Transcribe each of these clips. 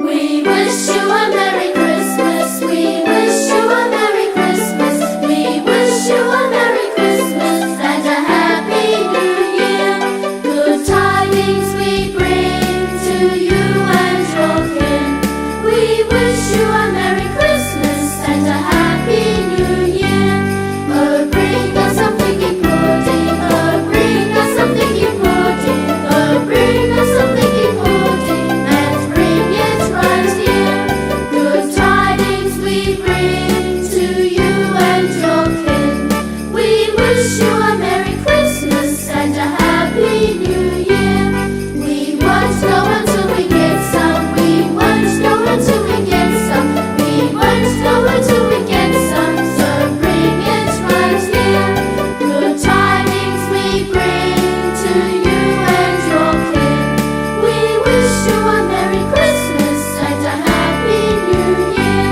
We wish you a Merry Christmas. We wish you a Merry Christmas. We wish you a Merry Christmas and a Happy New Year. Good tidings we bring to you and your kin. We wish you a Merry Christmas and a Happy New Year. Oh, bring us some figgy pudding. Oh, bring us some figgy pudding. Oh, bring us some figgy pudding and bring it right here. Good tidings we bring to you and your kin. We wish you a Merry Christmas and a Happy New Year. We won't know until we get some. We won't know until we get some. We won't know until we get some. So bring it right here. Good tidings we bring to you and your kin. We wish you a Merry Christmas and a Happy New Year.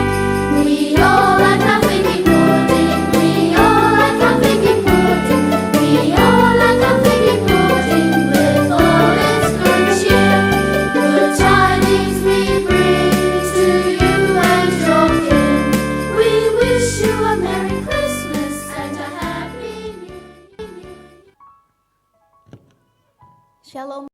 We all like our figgy pudding. We all like our figgy pudding. We all like our figgy pudding with all its good cheer. Good tidings we bring to you and your kin. We wish you a Merry Christmas and a Happy New Year. Shalom.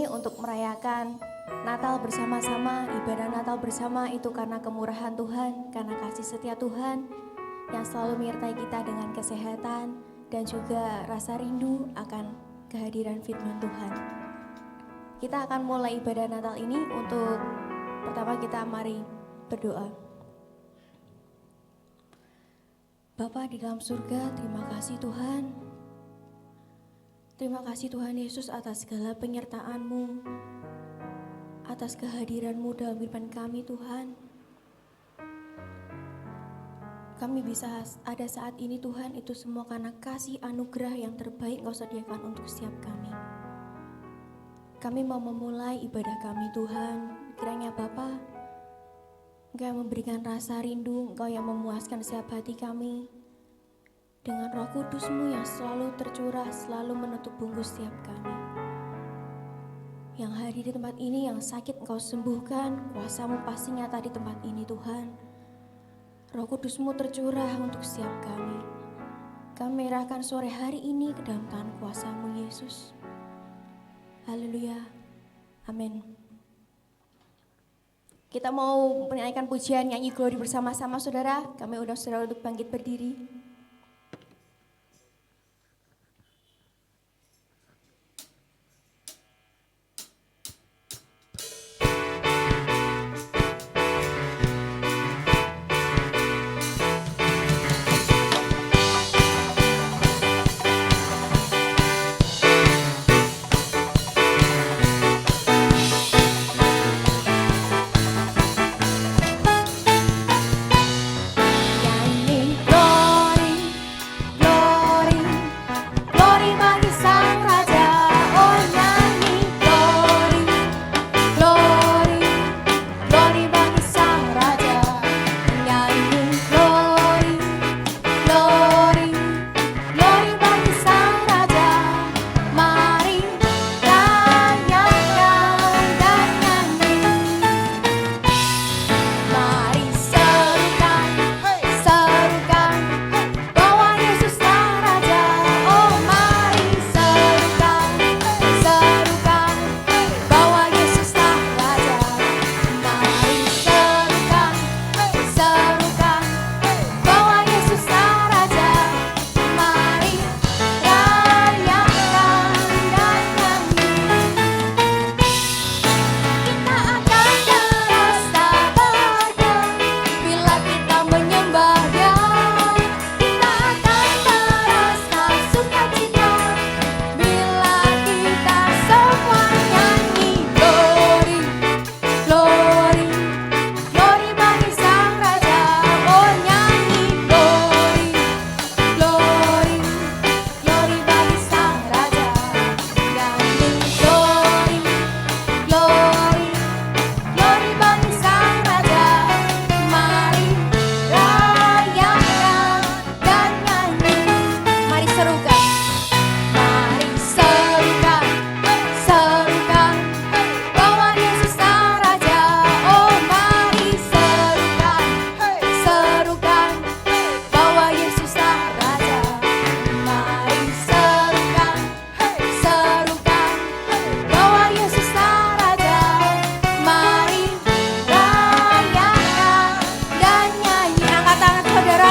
Untuk merayakan Natal bersama-sama, ibadah Natal bersama itu karena kemurahan Tuhan, karena kasih setia Tuhan yang selalu menyertai kita dengan kesehatan dan juga rasa rindu akan kehadiran firman Tuhan. Kita akan mulai ibadah Natal ini. Untuk pertama kita mari berdoa. Bapa di dalam surga, terima kasih Tuhan. Terima kasih Tuhan Yesus atas segala penyertaan-Mu, atas kehadiran-Mu dalam kehidupan kami Tuhan. Kami bisa ada saat ini Tuhan, itu semua karena kasih anugerah yang terbaik Engkau sediakan untuk setiap kami. Kami mau memulai ibadah kami Tuhan. Kiranya Bapa, Engkau yang memberikan rasa rindu, Engkau yang memuaskan setiap hati kami. Dengan Roh Kudus-Mu yang selalu tercurah, selalu menutup bungkus setiap kami. Yang hadir di tempat ini, yang sakit Engkau sembuhkan, kuasa-Mu pasti nyata di tempat ini Tuhan. Roh Kudus-Mu tercurah untuk setiap kami. Kami menyerahkan sore hari ini ke dalam tangan kuasa-Mu Yesus. Haleluya, amin. Kita mau menyanyikan pujian nyanyi Glory bersama-sama saudara. Kami undang saudara untuk bangkit berdiri. Nyanyi Glory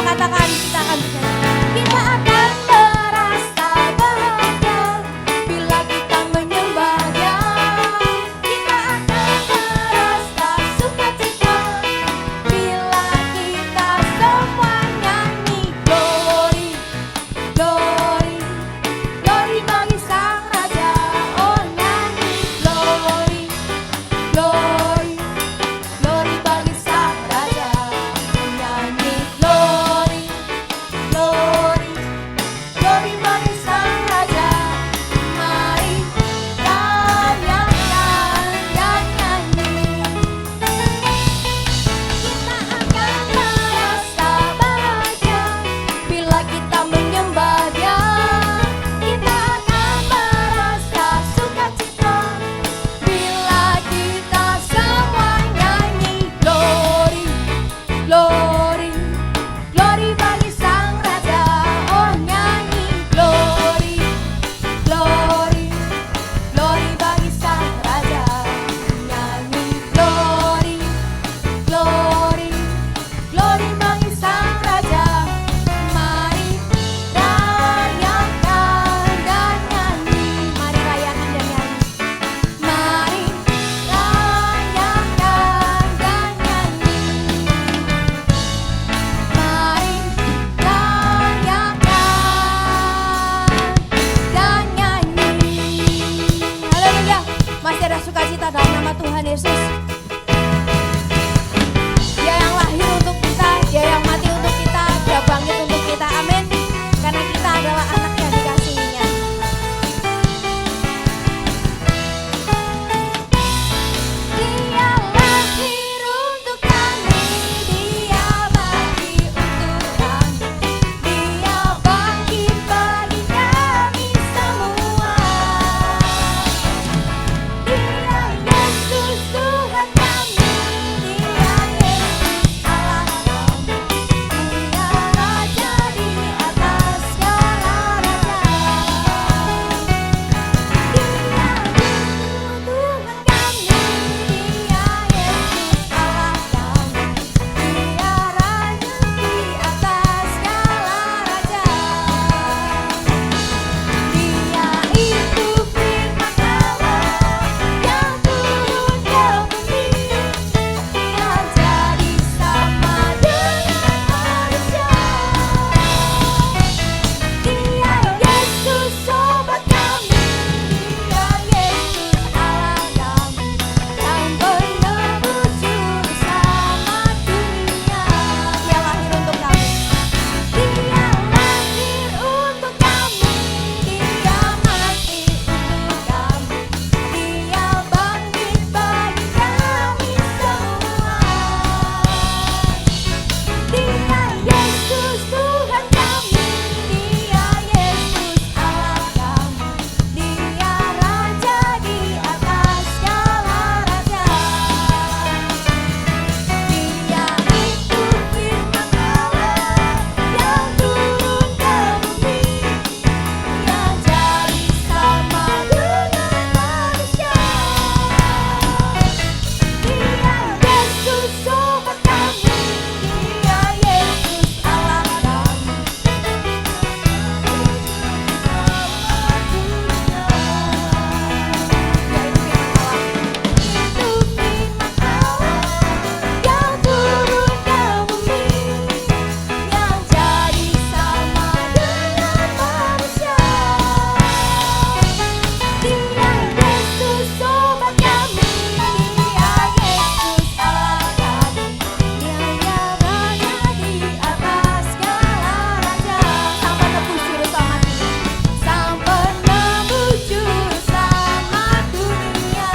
katakan kita akan bernyanyi. Kita akan merasa bahagia bila kita menyembah Dia. Kita akan merasa sukacita bila kita semua nyanyi glory, glory, glory bagi Sang Raja. Oh nyanyi glory, glory, glory bagi Sang Raja. Nyanyi glory, glory, glory bagi Sang Raja. Mari rayakan dan nyanyi. Kita akan merasa bahagia bila kita menyembah Dia. Kita akan merasa sukacita bila kita semua nyanyi glory, glory, glory bagi Sang Raja. Oh nyanyi glory, glory, glory bagi Sang Raja. Nyanyi glory, glory, glory bagi Sang Raja. Mari rayakan dan nyanyi. Mari rayakan dan nyanyi. Mari rayakan dan nyanyi. Mari rayakan dan nyanyi. Haleluya. Masih ada sukacita dalam nama Tuhan Yesus. Dia yang lahir untuk kita, Dia yang mati untuk kita, Dia bangkit untuk kita. Amin. Karena kita adalah anak yang dikasihinya. Dia lahir untuk kami, Dia mati untuk kami, Dia bangkit bagi kami semua. Dia Yesus Tuhan kami, Dia Yesus Allah kami, Dia Raja di atas segala raja. Dia Yesus Tuhan kami, Dia Yesus Allah kami, Dia Raja di atas segala raja. Dia itu firman Allah yang turun ke bumi, Dia jadi sama dengan manusia. Dia Yesus sobat kami, Dia Yesus Allah kami, yang penebus juru selamat dunia. Dia lahir untuk kami, Dia lahir untuk kami, Dia mati untuk kami, Dia bangkit bagi kami semua. Dia Yesus Tuhan kami, Dia Yesus Allah kami, Dia Raja di atas segala raja. Dia itu firman Allah yang turun ke bumi, yang jadi sama dengan manusia. Dia Yesus sobat kami, Dia Yesus Allah kami, itu firman Allah yang turun ke bumi, yang jadi sama dengan manusia. Dia Yesus sobat kami, Dia Yesus Allah kami, Dia Raja di atas segala raja. Sang penebus juru selamat dunia, Sang penebus juru selamat dunia,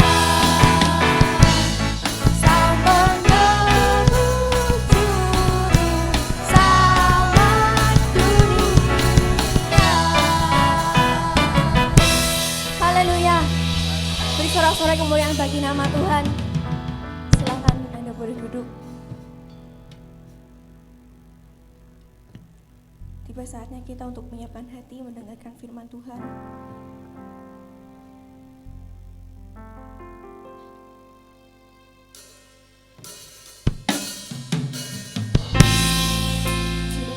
Sang penebus juru selamat dunia. Haleluya. Beri sorak-sorai kemuliaan bagi nama Tuhan. Silakan Anda boleh duduk. Tiba saatnya kita untuk menyiapkan hati mendengarkan firman Tuhan. Juru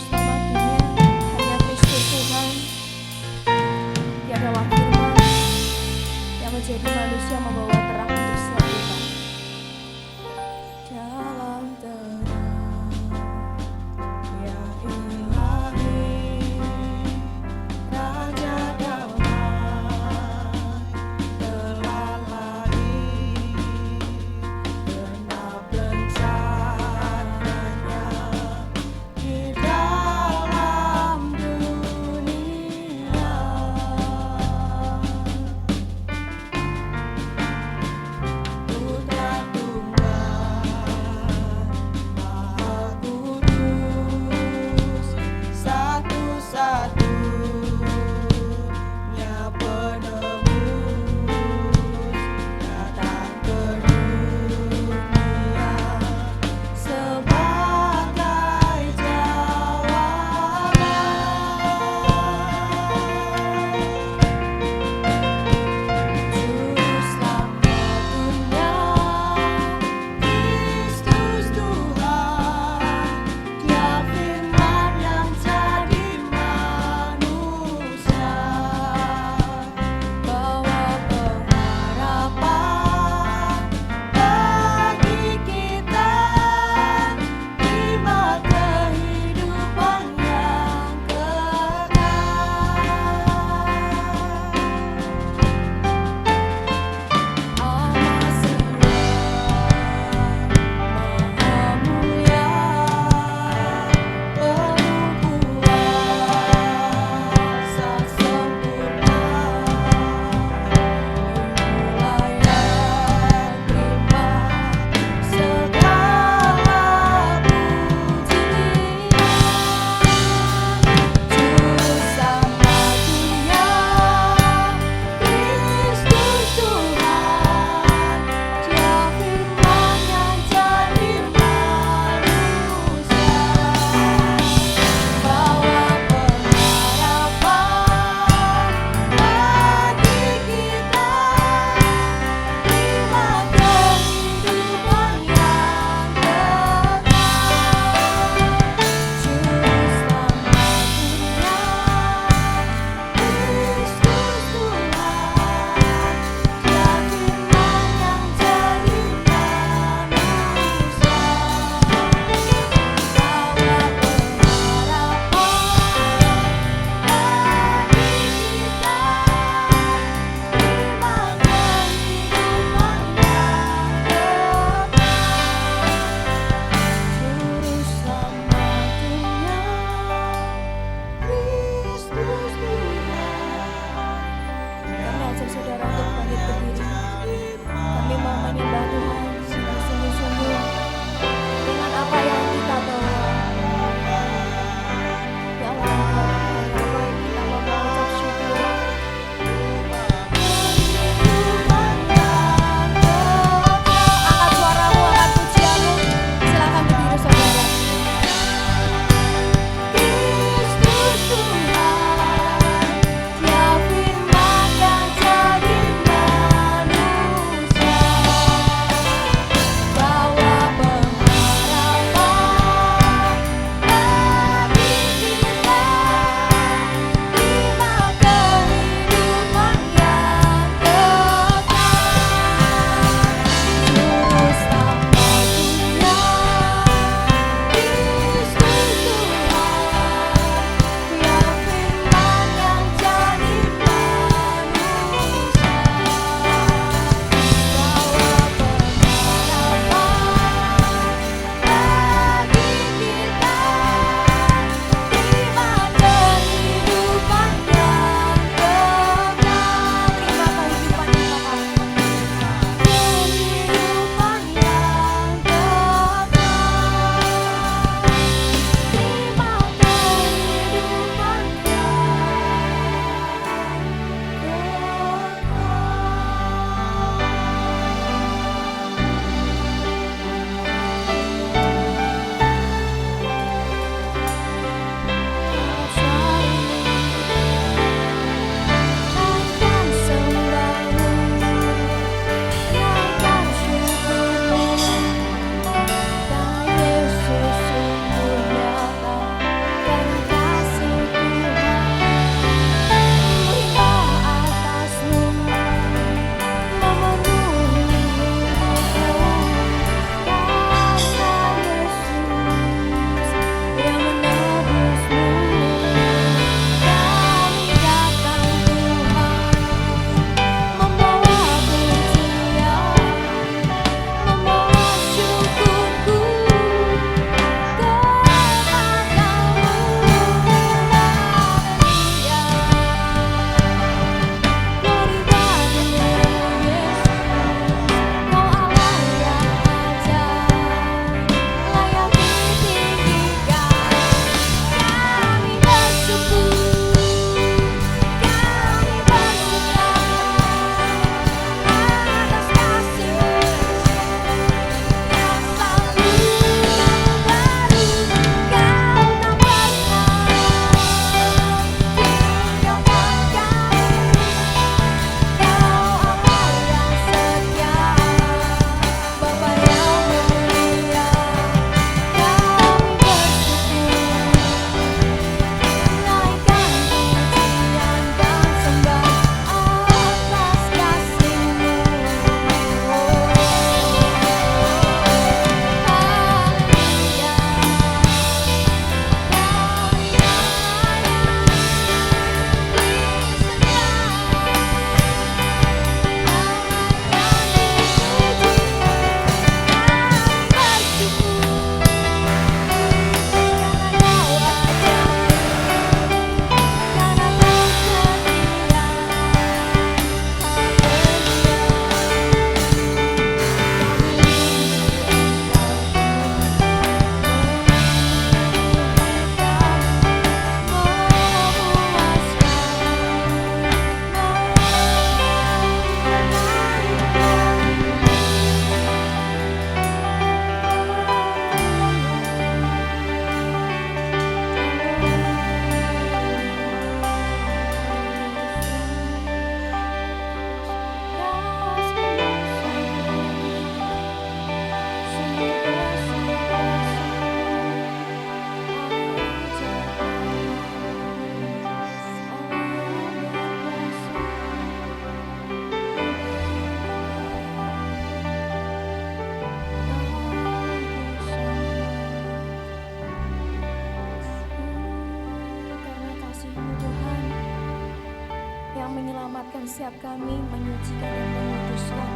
menyelamatkan setiap kami, menyucikan dan menguduskan.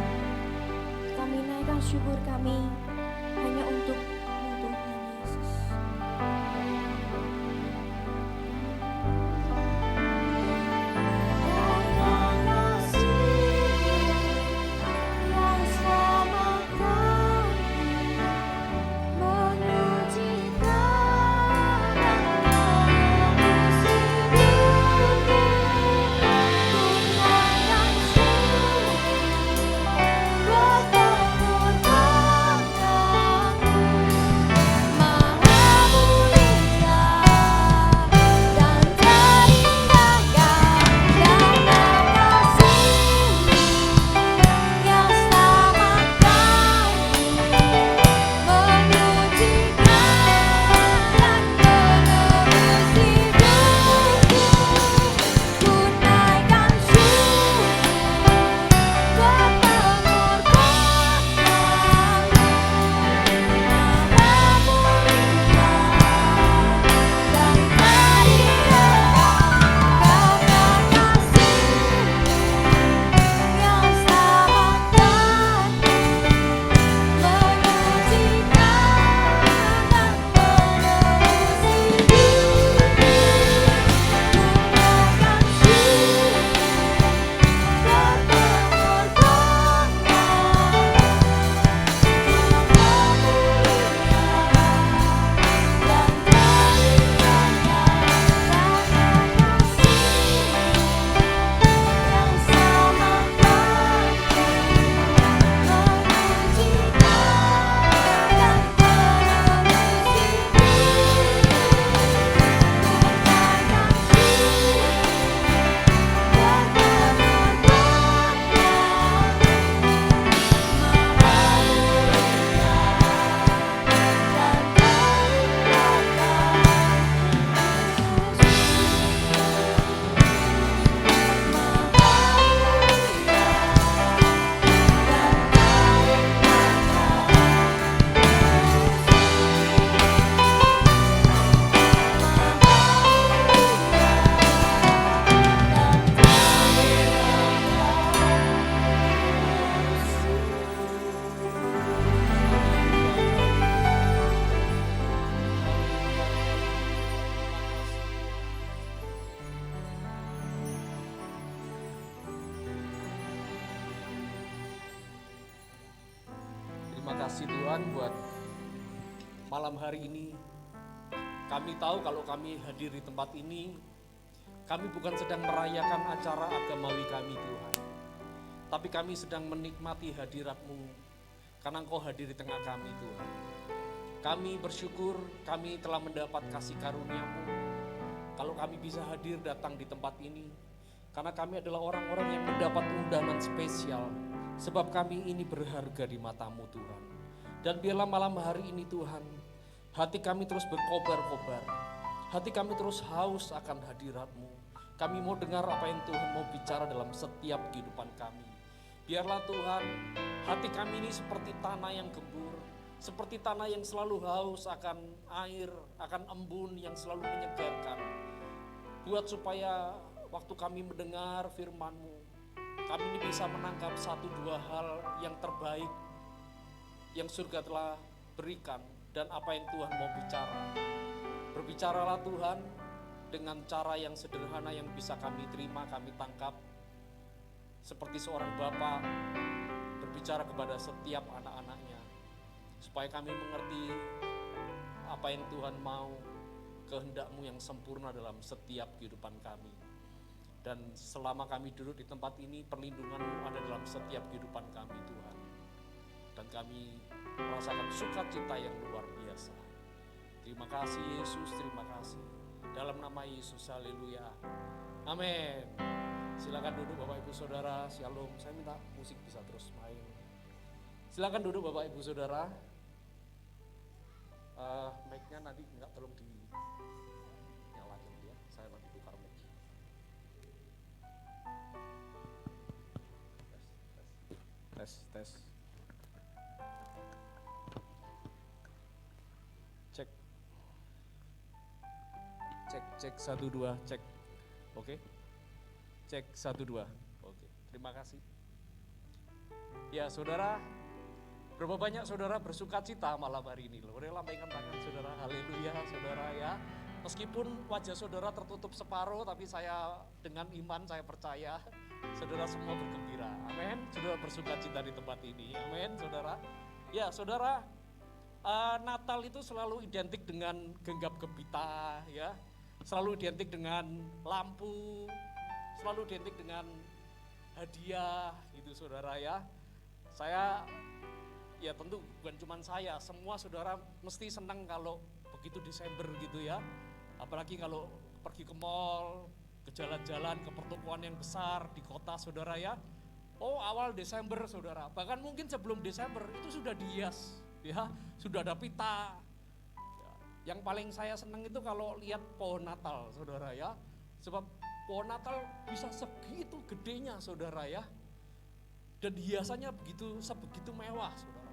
Kami naikkan syukur kami hanya untuk-Mu Tuhan Yesus. Terima kasih Tuhan buat malam hari ini. Kami tahu kalau kami hadir di tempat ini, kami bukan sedang merayakan acara agamawi kami Tuhan. Tapi kami sedang menikmati hadirat-Mu, karena Engkau hadir di tengah kami Tuhan. Kami bersyukur kami telah mendapat kasih karunia-Mu. Kalau kami bisa hadir datang di tempat ini, karena kami adalah orang-orang yang mendapat undangan spesial. Sebab kami ini berharga di mata-Mu Tuhan. Dan biarlah malam hari ini Tuhan, hati kami terus berkobar-kobar. Hati kami terus haus akan hadirat-Mu. Kami mau dengar apa yang Tuhan mau bicara dalam setiap kehidupan kami. Biarlah Tuhan, hati kami ini seperti tanah yang gembur. Seperti tanah yang selalu haus akan air, akan embun yang selalu menyegarkan. Buat supaya waktu kami mendengar firman-Mu, kami ini bisa menangkap 1-2 hal yang terbaik yang surga telah berikan dan apa yang Tuhan mau bicara. Berbicaralah Tuhan dengan cara yang sederhana yang bisa kami terima, kami tangkap. Seperti seorang bapa berbicara kepada setiap anak-anaknya. Supaya kami mengerti apa yang Tuhan mau, kehendak-Mu yang sempurna dalam setiap kehidupan kami. Dan selama kami duduk di tempat ini, perlindungan-Mu ada dalam setiap kehidupan kami Tuhan. Dan kami merasakan sukacita yang luar biasa. Terima kasih Yesus, terima kasih. Dalam nama Yesus, haleluya. Amin. Silakan duduk Bapak Ibu Saudara, Shalom. Saya minta musik bisa terus main. Silakan duduk Bapak Ibu Saudara. Mic-nya nanti enggak, tolong dinyalakan ya. Saya nanti tukar mic. Tes. Cek 1 2 cek. Oke. Cek 1 2. Terima kasih. Ya saudara, berapa banyak saudara bersuka cita malam hari ini? Boleh lambaikan tangan saudara, haleluya saudara ya. Meskipun wajah saudara tertutup separuh, tapi saya dengan iman saya percaya saudara semua bergembira. Amin. Saudara bersuka cita di tempat ini. Amin saudara. Ya saudara, Natal itu selalu identik dengan genggam gembita ya. Selalu identik dengan lampu, selalu identik dengan hadiah gitu saudara ya. Saya ya tentu bukan cuma saya, semua saudara mesti senang kalau begitu Desember gitu ya. Apalagi kalau pergi ke mall, ke jalan-jalan, ke pertokoan yang besar di kota saudara ya. Oh awal Desember saudara, bahkan mungkin sebelum Desember itu sudah dihias ya, sudah ada pita. Yang paling saya senang itu kalau lihat pohon Natal saudara ya. Sebab pohon Natal bisa segitu gedenya saudara ya. Dan hiasannya sebegitu mewah saudara.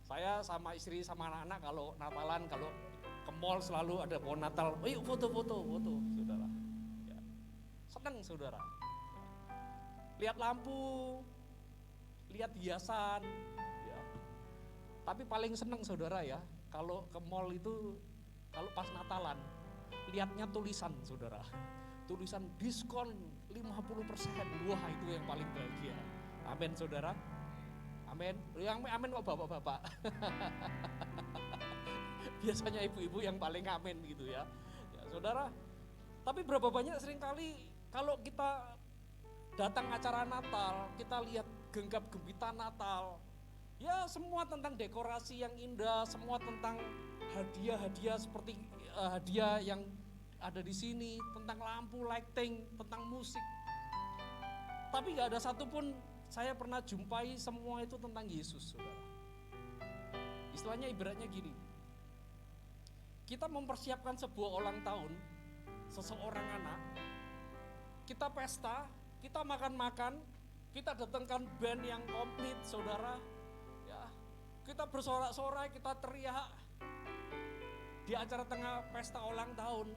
Saya sama istri sama anak-anak kalau Natalan, kalau ke mall selalu ada pohon Natal. Oh yuk foto saudara. Ya. Senang saudara. Ya. Lihat lampu, lihat hiasan. Ya. Tapi paling senang saudara ya, kalau ke mall itu, kalau pas Natalan, lihatnya tulisan saudara. Tulisan diskon 50%. Wah itu yang paling bahagia. Amin saudara. Amin. Yang amin kok bapak-bapak. Biasanya ibu-ibu yang paling amin gitu ya. Ya saudara, tapi berapa banyak seringkali kalau kita datang acara Natal, kita lihat genggam gembita Natal, ya semua tentang dekorasi yang indah, semua tentang hadiah-hadiah seperti hadiah yang ada di sini, tentang lampu, lighting, tentang musik. Tapi gak ada satupun saya pernah jumpai semua itu tentang Yesus saudara. Istilahnya ibaratnya gini, kita mempersiapkan sebuah ulang tahun, seseorang anak, kita pesta, kita makan-makan, kita datangkan band yang komplit saudara, ya, kita bersorak-sorai, kita teriak di acara tengah pesta ulang tahun,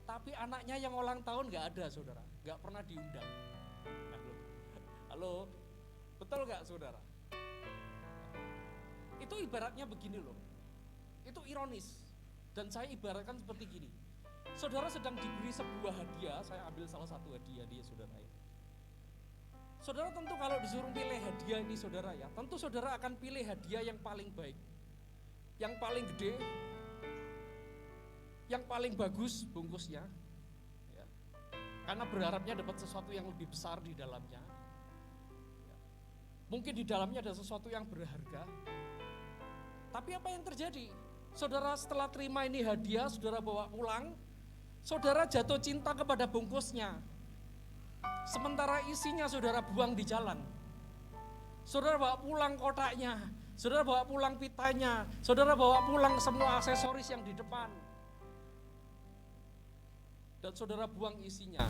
tapi anaknya yang ulang tahun gak ada saudara, gak pernah diundang. Halo, betul gak saudara? Itu ibaratnya begini loh, itu ironis. Dan saya ibaratkan seperti gini, saudara sedang diberi sebuah hadiah, saya ambil salah satu hadiah dia saudara ya. Saudara tentu kalau disuruh pilih hadiah ini saudara ya, tentu saudara akan pilih hadiah yang paling baik, yang paling gede, yang paling bagus bungkusnya, ya. Karena berharapnya dapat sesuatu yang lebih besar di dalamnya. Ya. Mungkin di dalamnya ada sesuatu yang berharga, tapi apa yang terjadi? Saudara setelah terima ini hadiah, saudara bawa pulang, saudara jatuh cinta kepada bungkusnya. Sementara isinya saudara buang di jalan. Saudara bawa pulang kotaknya, saudara bawa pulang pitanya, saudara bawa pulang semua aksesoris yang di depan. Dan saudara buang isinya.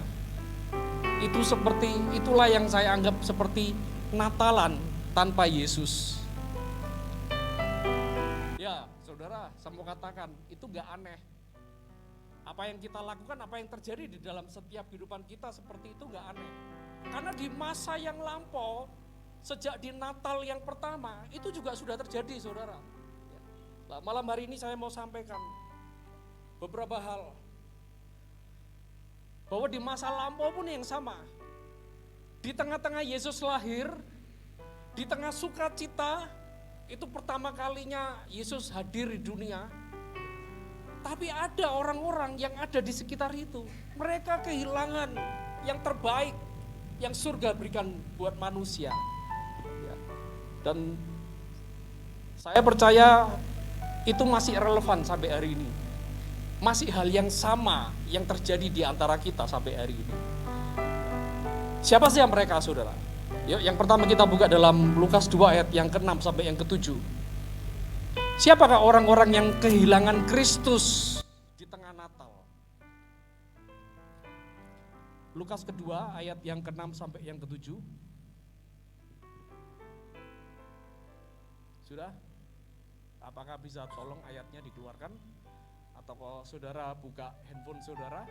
Itulah yang saya anggap seperti Natalan tanpa Yesus. Ya, saudara, saya mau katakan, itu gak aneh. Apa yang kita lakukan, apa yang terjadi di dalam setiap kehidupan kita seperti itu gak aneh. Karena di masa yang lampau, sejak di Natal yang pertama, itu juga sudah terjadi saudara. Nah, malam hari ini saya mau sampaikan beberapa hal. Bahwa di masa lampau pun yang sama. Di tengah-tengah Yesus lahir, di tengah sukacita, itu pertama kalinya Yesus hadir di dunia. Tapi ada orang-orang yang ada di sekitar itu. Mereka kehilangan yang terbaik yang surga berikan buat manusia. Dan saya percaya itu masih relevan sampai hari ini. Masih hal yang sama yang terjadi di antara kita sampai hari ini. Siapa sih mereka saudara? Yuk, yang pertama kita buka dalam Lukas 2 ayat yang ke-6 sampai yang ke-7. Siapakah orang-orang yang kehilangan Kristus di tengah Natal? Lukas kedua ayat yang ke-6 sampai yang ke-7. Sudah? Apakah bisa tolong ayatnya dikeluarkan? Atau kalau saudara buka handphone saudara?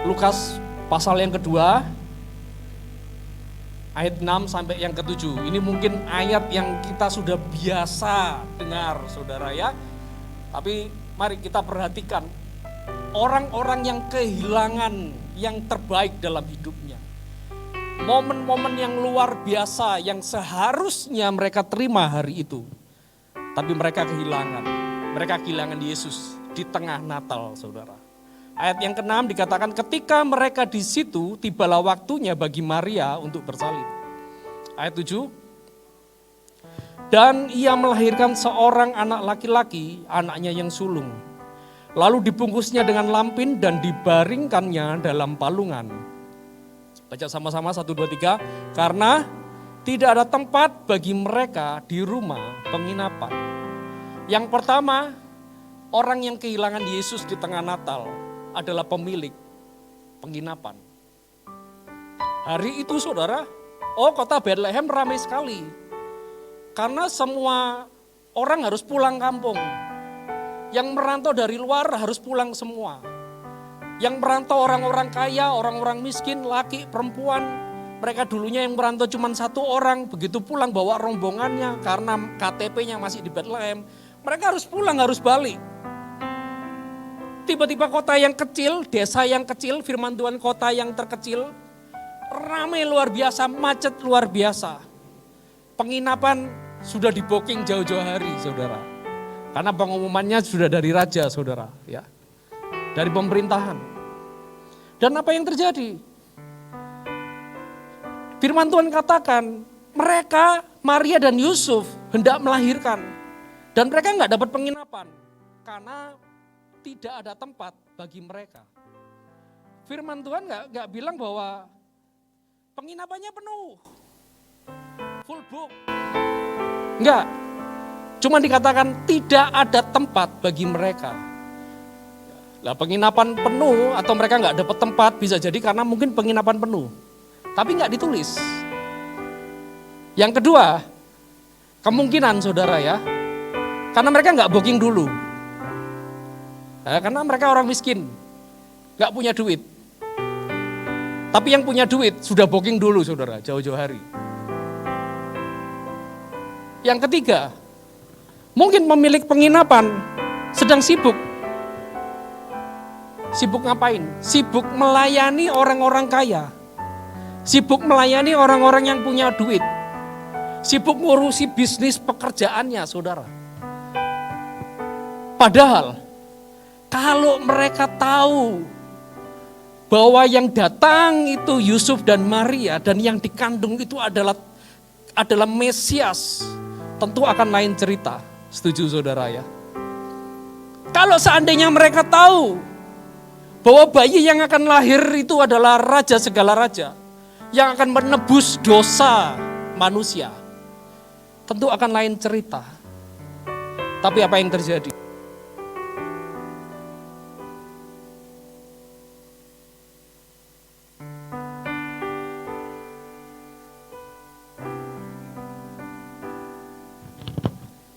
Lukas pasal yang kedua, ayat 6 sampai yang ke-7. Ini mungkin ayat yang kita sudah biasa dengar, saudara ya. Tapi mari kita perhatikan orang-orang yang kehilangan yang terbaik dalam hidupnya. Momen-momen yang luar biasa yang seharusnya mereka terima hari itu. Tapi mereka kehilangan. Mereka kehilangan Yesus di tengah Natal, saudara. Ayat yang ke-6 dikatakan ketika mereka di situ tibalah waktunya bagi Maria untuk bersalin. Ayat 7. Dan ia melahirkan seorang anak laki-laki, anaknya yang sulung. Lalu dibungkusnya dengan lampin dan dibaringkannya dalam palungan. Baca sama-sama 1, 2, 3. Karena tidak ada tempat bagi mereka di rumah penginapan. Yang pertama, orang yang kehilangan Yesus di tengah Natal adalah pemilik penginapan. Hari itu saudara, kota Bethlehem ramai sekali. Karena semua orang harus pulang kampung. Yang merantau dari luar harus pulang semua. Yang merantau orang-orang kaya, orang-orang miskin, laki, perempuan. Mereka dulunya yang merantau cuma 1 orang, begitu pulang bawa rombongannya karena KTP-nya masih di Bethlehem. Mereka harus pulang, harus balik. Tiba-tiba kota yang kecil, desa yang kecil, firman Tuhan kota yang terkecil, ramai luar biasa, macet luar biasa. Penginapan sudah di booking jauh-jauh hari, saudara. Karena pengumumannya sudah dari raja, saudara, ya. Dari pemerintahan. Dan apa yang terjadi? Firman Tuhan katakan, mereka, Maria dan Yusuf hendak melahirkan. Dan mereka nggak dapat penginapan. Karena tidak ada tempat bagi mereka. Firman Tuhan nggak bilang bahwa penginapannya penuh. Full book. Enggak. Cuma dikatakan tidak ada tempat bagi mereka. Lah penginapan penuh atau mereka nggak dapat tempat bisa jadi karena mungkin penginapan penuh. Tapi nggak ditulis. Yang kedua, kemungkinan saudara ya, karena mereka nggak booking dulu. Karena mereka orang miskin, nggak punya duit. Tapi yang punya duit sudah booking dulu saudara, jauh-jauh hari. Yang ketiga, mungkin pemilik penginapan sedang sibuk. Sibuk ngapain? Sibuk melayani orang-orang kaya. Sibuk melayani orang-orang yang punya duit. Sibuk ngurusi bisnis pekerjaannya, saudara. Padahal, kalau mereka tahu bahwa yang datang itu Yusuf dan Maria dan yang dikandung itu adalah Mesias, tentu akan lain cerita. Setuju saudara ya? Kalau seandainya mereka tahu bahwa bayi yang akan lahir itu adalah raja segala raja, yang akan menebus dosa manusia, tentu akan lain cerita. Tapi apa yang terjadi?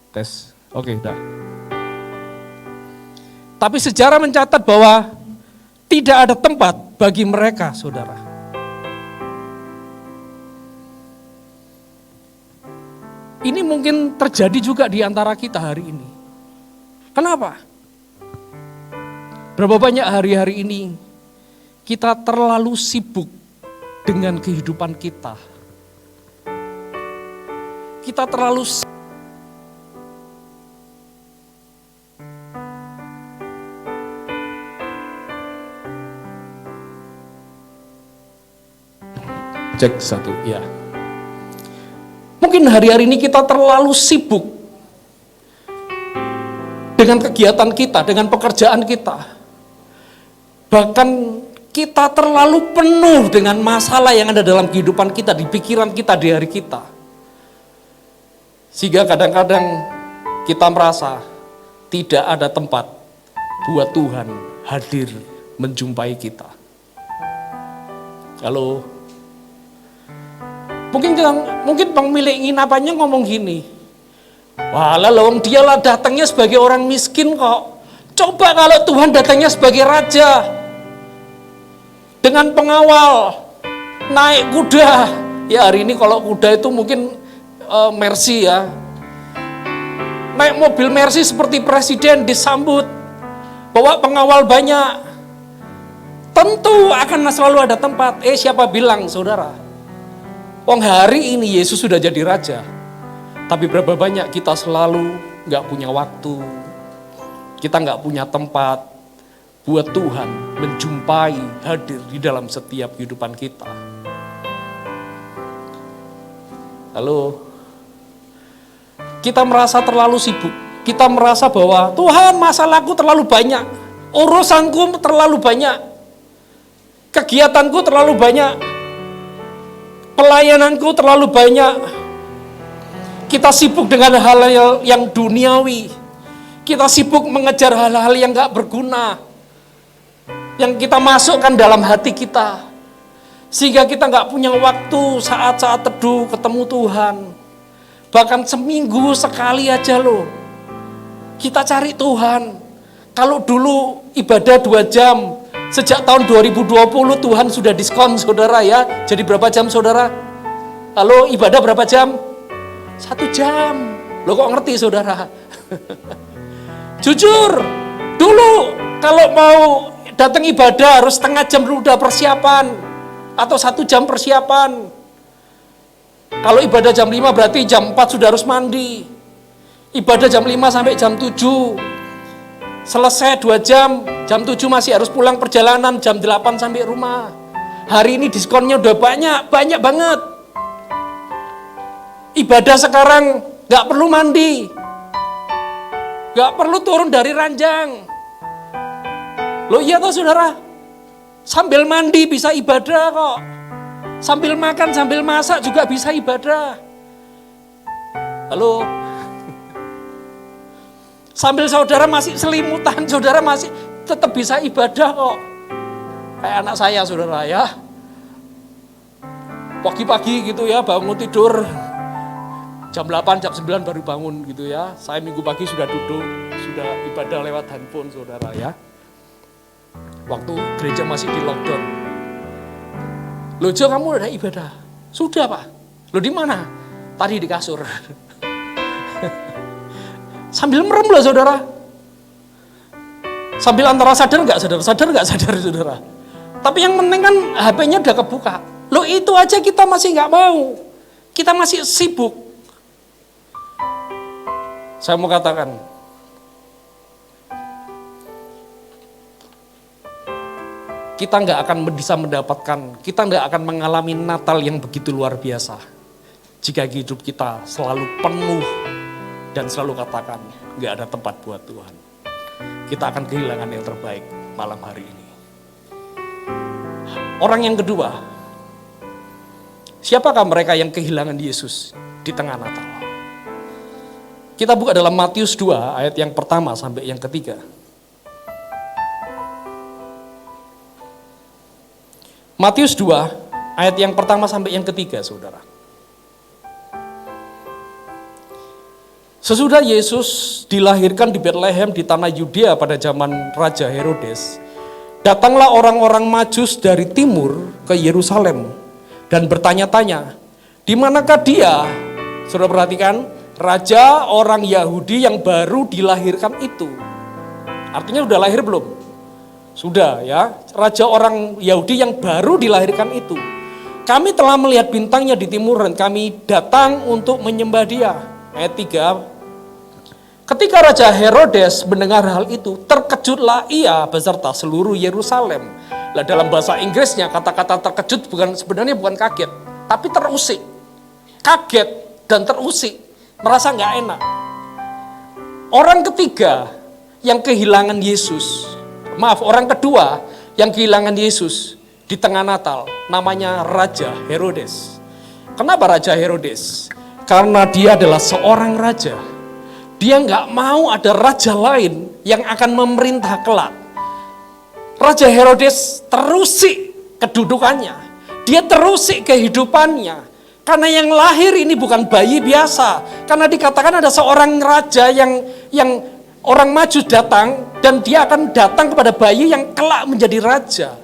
Tes, oke, dah. Tapi sejarah mencatat bahwa tidak ada tempat bagi mereka, saudara. Ini mungkin terjadi juga di antara kita hari ini. Kenapa? Berapa banyak hari-hari ini kita terlalu sibuk dengan kehidupan kita. Kita terlalu cek 1, ya. Mungkin hari-hari ini kita terlalu sibuk dengan kegiatan kita, dengan pekerjaan kita. Bahkan kita terlalu penuh dengan masalah yang ada dalam kehidupan kita, di pikiran kita, di hari kita. Sehingga kadang-kadang kita merasa tidak ada tempat buat Tuhan hadir menjumpai kita. Kalau Mungkin pemilik penginapannya ngomong gini, walah lawang dia lah datangnya sebagai orang miskin kok. Coba kalau Tuhan datangnya sebagai raja. dengan pengawal, naik kuda. Ya hari ini kalau kuda itu mungkin Mercy ya. Naik mobil Mercy seperti presiden disambut, bawa pengawal banyak. Tentu akan selalu ada tempat. Siapa bilang saudara? Wong hari ini Yesus sudah jadi raja. Tapi berapa banyak kita selalu gak punya waktu. Kita gak punya tempat buat Tuhan menjumpai, hadir di dalam setiap kehidupan kita. Halo? Kita merasa terlalu sibuk. Kita merasa bahwa Tuhan masalahku terlalu banyak. Urusanku terlalu banyak. Kegiatanku terlalu banyak, pelayananku terlalu banyak. Kita sibuk dengan hal-hal yang duniawi. Kita sibuk mengejar hal-hal yang gak berguna, yang kita masukkan dalam hati kita, sehingga kita gak punya waktu saat-saat teduh ketemu Tuhan. Bahkan seminggu sekali aja loh, kita cari Tuhan. Kalau dulu ibadah 2 jam, sejak tahun 2020 Tuhan sudah diskon saudara ya. Jadi berapa jam saudara? Halo, ibadah berapa jam? 1 jam. Loh kok ngerti saudara? Jujur, dulu kalau mau datang ibadah harus setengah jam dulu udah persiapan. Atau 1 jam persiapan. Kalau ibadah jam 5 berarti jam 4 sudah harus mandi. Ibadah jam 5 sampai jam 7. Selesai 2 jam, jam 7 masih harus pulang perjalanan, jam 8 sampai rumah. Hari ini diskonnya udah banyak banget. Ibadah sekarang gak perlu mandi, gak perlu turun dari ranjang. Loh iya toh saudara, sambil mandi bisa ibadah kok. Sambil makan, sambil masak juga bisa ibadah. Halo? Sambil saudara masih selimutan, saudara masih tetap bisa ibadah kok. Kayak anak saya saudara ya. Pagi-pagi gitu ya, bangun tidur. Jam 8, jam 9 baru bangun gitu ya. Saya minggu pagi sudah duduk, sudah ibadah lewat handphone saudara ya. Waktu gereja masih di lockdown. Loh Jo, kamu udah ibadah? Sudah Pak. Loh di mana? Tadi di kasur. Sambil merem loh saudara. Sambil antara sadar nggak sadar saudara. Tapi yang penting kan HP-nya udah kebuka. Loh itu aja kita masih nggak mau. Kita masih sibuk. Saya mau katakan, kita nggak akan bisa mendapatkan, kita nggak akan mengalami Natal yang begitu luar biasa jika hidup kita selalu penuh dan selalu katakan nggak ada tempat buat Tuhan. Kita akan kehilangan yang terbaik malam hari ini. Orang yang kedua, siapakah mereka yang kehilangan Yesus di tengah Natal? Kita buka dalam Matius 2 ayat yang pertama sampai yang ketiga. Matius 2 ayat yang pertama sampai yang ketiga saudara. Sesudah Yesus dilahirkan di Betlehem di tanah Yudea pada zaman Raja Herodes, datanglah orang-orang Majus dari timur ke Yerusalem dan bertanya-tanya, di manakah dia? Sudah perhatikan, raja orang Yahudi yang baru dilahirkan itu. Artinya sudah lahir belum? Sudah ya, raja orang Yahudi yang baru dilahirkan itu. Kami telah melihat bintangnya di timur dan kami datang untuk menyembah dia. Ayat 3. Ketika Raja Herodes mendengar hal itu, terkejutlah ia beserta seluruh Yerusalem. Lah dalam bahasa Inggrisnya kata-kata terkejut sebenarnya bukan kaget, tapi terusik. Kaget dan terusik, merasa nggak enak. Orang ketiga yang kehilangan Yesus, orang kedua yang kehilangan Yesus di tengah Natal, namanya Raja Herodes. Kenapa Raja Herodes? Karena dia adalah seorang raja. Dia nggak mau ada raja lain yang akan memerintah kelak. Raja Herodes terusik kedudukannya. Dia terusik kehidupannya. Karena yang lahir ini bukan bayi biasa. Karena dikatakan ada seorang raja yang orang Majus datang dan dia akan datang kepada bayi yang kelak menjadi raja.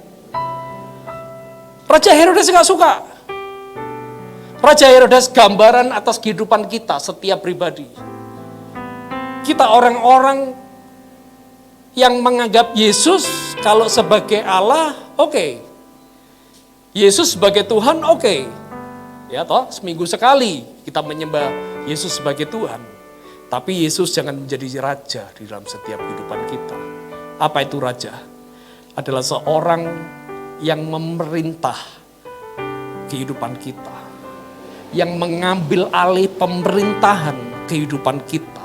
Raja Herodes gak suka. Raja Herodes gambaran atas kehidupan kita setiap pribadi. Kita orang-orang yang menganggap Yesus kalau sebagai Allah, oke. Yesus sebagai Tuhan, oke. Ya toh, seminggu sekali kita menyembah Yesus sebagai Tuhan. Tapi Yesus jangan menjadi raja di dalam setiap kehidupan kita. Apa itu raja? Adalah seorang yang memerintah kehidupan kita. Yang mengambil alih pemerintahan kehidupan kita.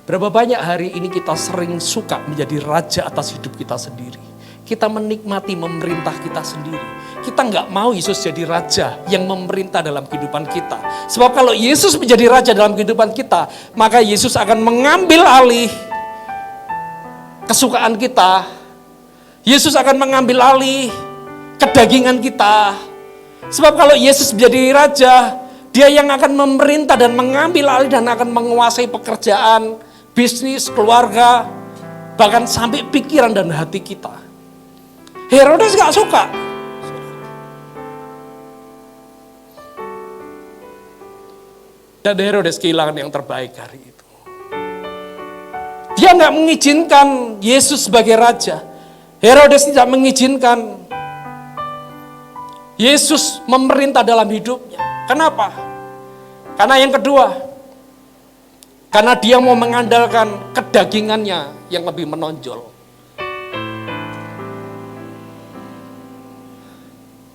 Berapa banyak hari ini kita sering suka menjadi raja atas hidup kita sendiri. Kita menikmati memerintah kita sendiri. Kita nggak mau Yesus jadi raja yang memerintah dalam kehidupan kita. Sebab kalau Yesus menjadi raja dalam kehidupan kita, maka Yesus akan mengambil alih kesukaan kita. Yesus akan mengambil alih kedagingan kita. Sebab kalau Yesus menjadi raja, dia yang akan memerintah dan mengambil alih dan akan menguasai pekerjaan, bisnis, keluarga, bahkan sampai pikiran dan hati kita. Herodes gak suka. Dan Herodes kehilangan yang terbaik hari itu. Dia gak mengizinkan Yesus sebagai raja. Herodes tidak mengizinkan Yesus memerintah dalam hidupnya. Kenapa? Karena yang kedua, karena dia mau mengandalkan kedagingannya yang lebih menonjol.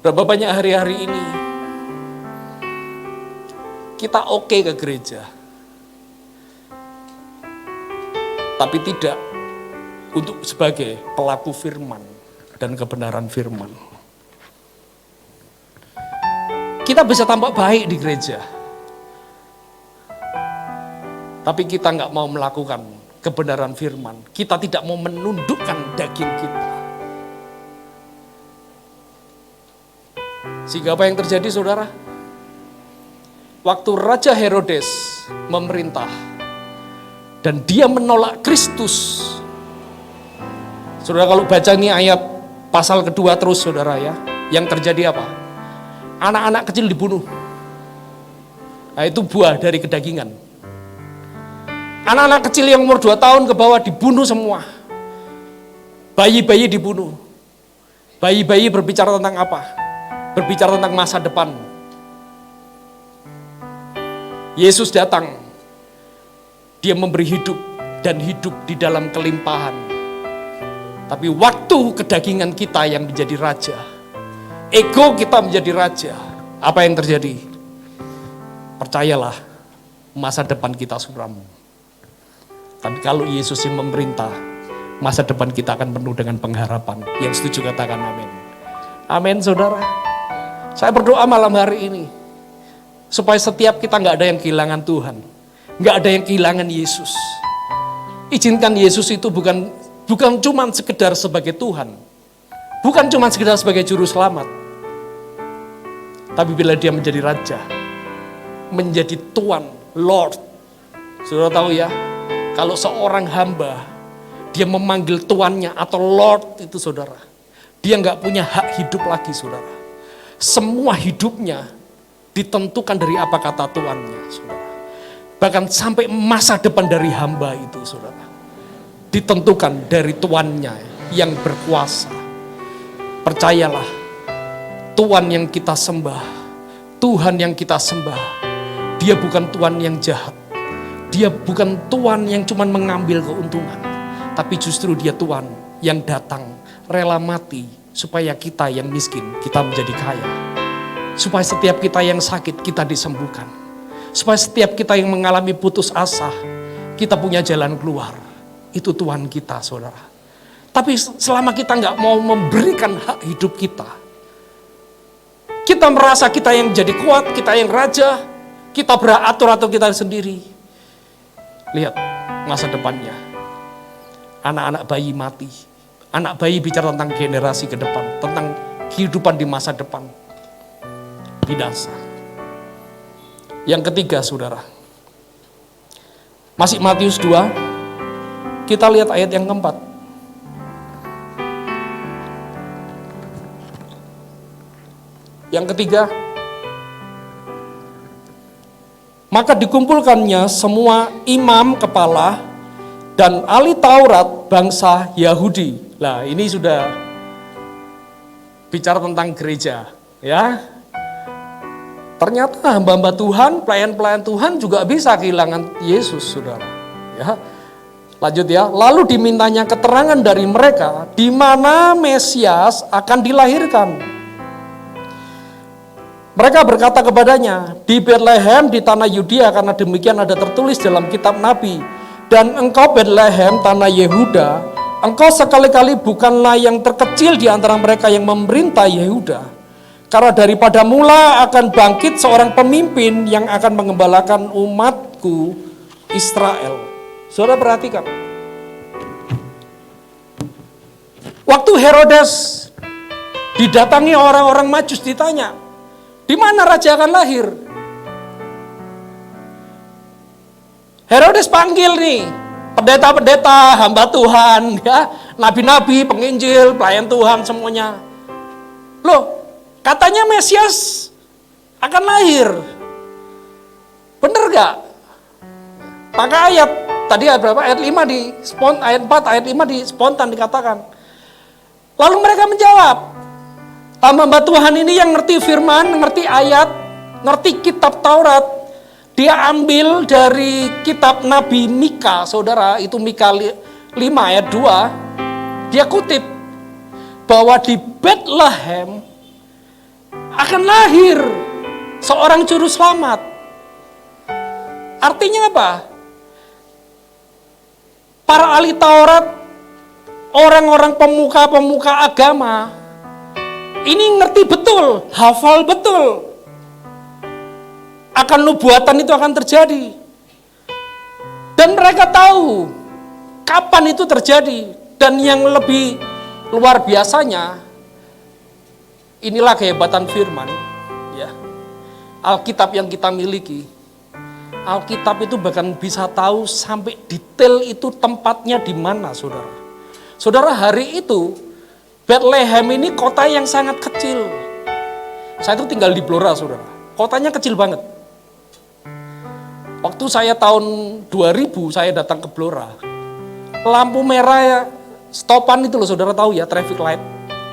Berapa banyak hari-hari ini kita oke ke gereja, tapi tidak untuk sebagai pelaku firman dan kebenaran firman. Kita bisa tampak baik di gereja, tapi kita nggak mau melakukan kebenaran firman. Kita tidak mau menundukkan daging kita. Sehingga apa yang terjadi, saudara? Waktu Raja Herodes memerintah dan dia menolak Kristus. Saudara kalau baca ini ayat pasal kedua terus, saudara ya, yang terjadi apa? Anak-anak kecil dibunuh. Nah, itu buah dari kedagingan. Anak-anak kecil yang umur 2 tahun ke bawah dibunuh semua. Bayi-bayi dibunuh. Bayi-bayi berbicara tentang apa? Berbicara tentang masa depan. Yesus datang. Dia memberi hidup dan hidup di dalam kelimpahan. Tapi waktu kedagingan kita yang menjadi raja, ego kita menjadi raja, apa yang terjadi? Percayalah, masa depan kita suram. Tapi kalau Yesus yang memerintah, masa depan kita akan penuh dengan pengharapan. Yang setuju katakan amin. Amin, saudara. Saya berdoa malam hari ini, supaya setiap kita nggak ada yang kehilangan Tuhan, nggak ada yang kehilangan Yesus. Izinkan Yesus itu bukan cuma sekedar sebagai Tuhan, bukan cuma sekedar sebagai juru selamat, tapi bila dia menjadi raja, menjadi Tuan, Lord. Saudara tahu ya, kalau seorang hamba dia memanggil tuannya atau Lord itu, saudara, dia nggak punya hak hidup lagi, saudara. Semua hidupnya ditentukan dari apa kata tuannya, saudara. Bahkan sampai masa depan dari hamba itu, saudara, ditentukan dari tuannya yang berkuasa. Percayalah, Tuhan yang kita sembah, Tuhan yang kita sembah, dia bukan Tuhan yang jahat. Dia bukan Tuhan yang cuma mengambil keuntungan, tapi justru dia Tuhan yang datang rela mati supaya kita yang miskin, kita menjadi kaya. Supaya setiap kita yang sakit, kita disembuhkan. Supaya setiap kita yang mengalami putus asa, kita punya jalan keluar. Itu Tuhan kita, saudara. Tapi selama kita nggak mau memberikan hak hidup kita, kita merasa kita yang jadi kuat, kita yang raja, kita beratur atau kita sendiri. Lihat masa depannya. Anak-anak bayi mati. Anak bayi bicara tentang generasi ke depan, tentang kehidupan di masa depan. Binasa. Yang ketiga, saudara. Masih Matius 2. Kita lihat ayat yang keempat. Yang ketiga, maka dikumpulkannya semua imam kepala dan ahli Taurat bangsa Yahudi. Nah, ini sudah bicara tentang gereja, ya. Ternyata hamba-hamba Tuhan, pelayan-pelayan Tuhan juga bisa kehilangan Yesus, saudara. Ya, lanjut ya. Lalu dimintanya keterangan dari mereka di mana Mesias akan dilahirkan. Mereka berkata kepadanya, di Betlehem di tanah Yudea, karena demikian ada tertulis dalam kitab Nabi. Dan engkau Betlehem tanah Yehuda, engkau sekali-kali bukanlah yang terkecil di antara mereka yang memerintah Yehuda. Karena daripada mula akan bangkit seorang pemimpin yang akan mengembalakan umatku Israel. Saudara perhatikan. Waktu Herodes didatangi orang-orang Majus, ditanya, di mana raja akan lahir? Herodes panggil nih pendeta-pendeta, hamba Tuhan, ya, nabi-nabi, penginjil, pelayan Tuhan semuanya. Loh, katanya Mesias akan lahir. Bener gak? Pakai ayat tadi ayat berapa? Ayat 5 di ayat 4, ayat 5 di spontan dikatakan. Lalu mereka menjawab, hamba Tuhan ini yang ngerti firman, ngerti ayat, ngerti kitab Taurat. Dia ambil dari kitab Nabi Mika, saudara, itu Mika 5 ayat 2. Dia kutip bahwa di Betlehem akan lahir seorang juru selamat. Artinya apa? Para ahli Taurat, orang-orang pemuka-pemuka agama, ini ngerti betul, hafal betul, akan nubuatan itu akan terjadi. Dan mereka tahu kapan itu terjadi. Dan yang lebih luar biasanya, inilah kehebatan firman, ya. Alkitab yang kita miliki, Alkitab itu bahkan bisa tahu sampai detail itu tempatnya di mana, saudara. Saudara, hari itu Bethlehem ini kota yang sangat kecil. Saya itu tinggal di Blora, saudara. Kotanya kecil banget. Waktu saya tahun 2000 saya datang ke Blora. Lampu merah ya, stopan itu loh, saudara tahu ya, traffic light.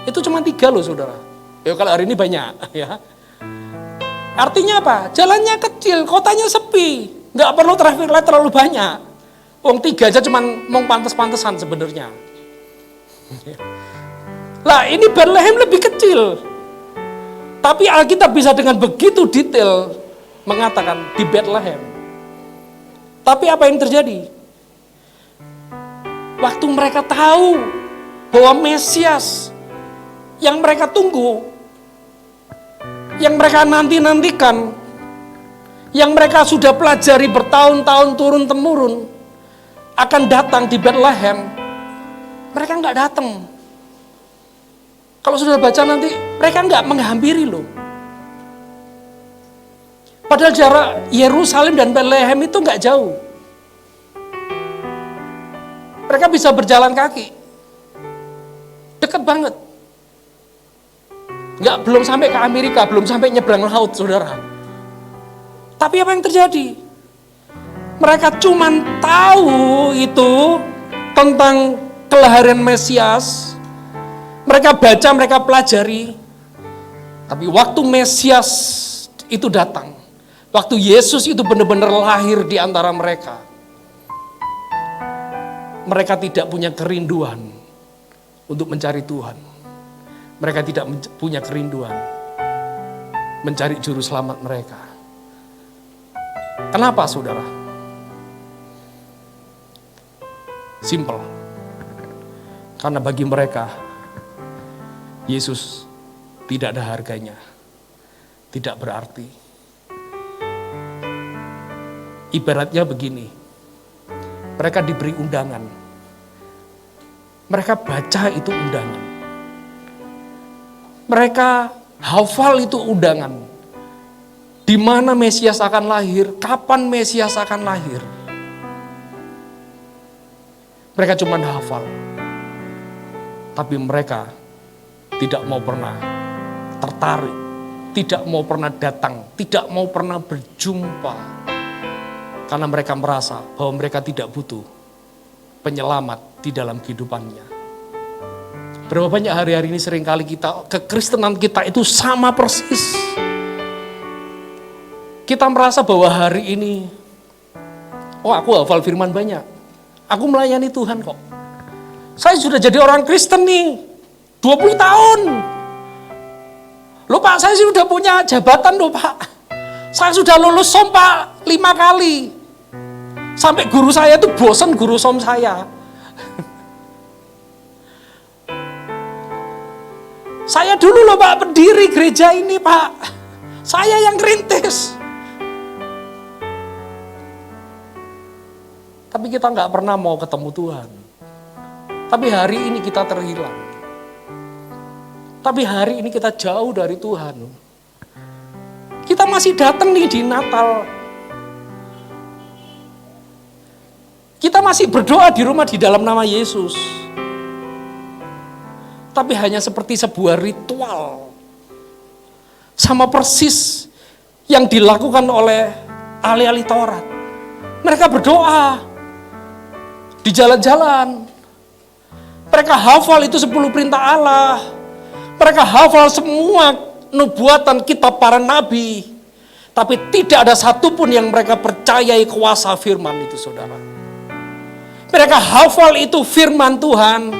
Itu cuma 3 loh, saudara. Ya kalau hari ini banyak, ya. Artinya apa? Jalannya kecil, kotanya sepi. Nggak perlu traffic light terlalu banyak. Wong 3 aja cuma mau pantes-pantesan sebenarnya. Lah ini Bethlehem lebih kecil. Tapi Alkitab bisa dengan begitu detail mengatakan di Bethlehem. Tapi apa yang terjadi? Waktu mereka tahu bahwa Mesias yang mereka tunggu, yang mereka nanti-nantikan, yang mereka sudah pelajari bertahun-tahun turun-temurun, akan datang di Bethlehem, mereka nggak datang. Kalau sudah baca nanti, mereka nggak menghampiri loh. Padahal jarak Yerusalem dan Bethlehem itu nggak jauh. Mereka bisa berjalan kaki. Dekat banget. Belum sampai ke Amerika, belum sampai nyebrang laut, saudara. Tapi apa yang terjadi? Mereka cuman tahu itu tentang kelahiran Mesias. Mereka baca, mereka pelajari. Tapi waktu Mesias itu datang, waktu Yesus itu benar-benar lahir di antara mereka, mereka tidak punya kerinduan untuk mencari Tuhan. Mereka tidak punya kerinduan mencari juru selamat mereka. Kenapa, saudara? Simple. Karena bagi mereka, Yesus tidak ada harganya, tidak berarti. Ibaratnya begini, mereka diberi undangan, mereka baca itu undangan, mereka hafal itu undangan, di mana Mesias akan lahir, kapan Mesias akan lahir. Mereka cuma hafal, tapi mereka tidak mau pernah tertarik tidak mau pernah datang, tidak mau pernah berjumpa. Karena mereka merasa bahwa mereka tidak butuh penyelamat di dalam kehidupannya. Berapa banyak hari-hari ini seringkali kekristenan kita itu sama persis. Kita merasa bahwa hari ini, aku hafal firman banyak. Aku melayani Tuhan kok. Saya sudah jadi orang Kristen nih, 20 tahun. Loh Pak, saya sudah punya jabatan loh Pak. Saya sudah lulus som Pak 5 kali. Sampai guru saya itu bosan guru som saya. Saya dulu loh Pak pendiri gereja ini Pak. Saya yang rintis. Tapi kita nggak pernah mau ketemu Tuhan. Tapi hari ini kita terhilang. Tapi hari ini kita jauh dari Tuhan. Kita masih datang nih di Natal. Kita masih berdoa di rumah di dalam nama Yesus. Tapi hanya seperti sebuah ritual. Sama persis yang dilakukan oleh ahli-ahli Taurat. Mereka berdoa di jalan-jalan. Mereka hafal itu 10 perintah Allah. Mereka hafal semua nubuatan kitab para nabi. Tapi tidak ada satupun yang mereka percayai kuasa firman itu, saudara. Mereka hafal itu firman Tuhan,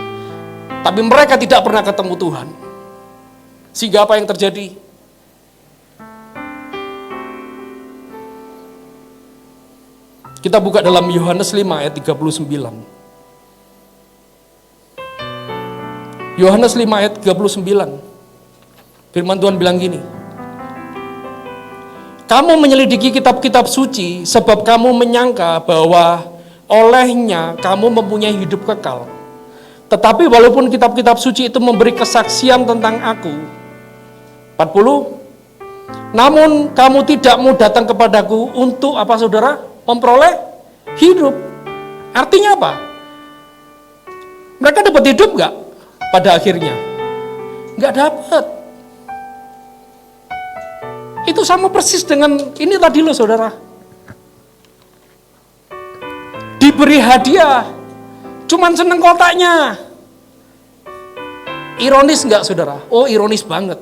tapi mereka tidak pernah ketemu Tuhan. Sehingga apa yang terjadi? Kita buka dalam Yohanes 5 ayat 39. Yohanes 5 ayat 39. Firman Tuhan bilang gini. Kamu menyelidiki kitab-kitab suci sebab kamu menyangka bahwa olehnya kamu mempunyai hidup kekal. Tetapi walaupun kitab-kitab suci itu memberi kesaksian tentang aku. 40. Namun kamu tidak mau datang kepadaku untuk apa saudara? Memperoleh hidup. Artinya apa? Mereka dapat hidup gak? Pada akhirnya gak dapat. Itu sama persis dengan ini tadi loh saudara. Diberi hadiah, cuman seneng kotaknya. Ironis gak saudara? Oh ironis banget.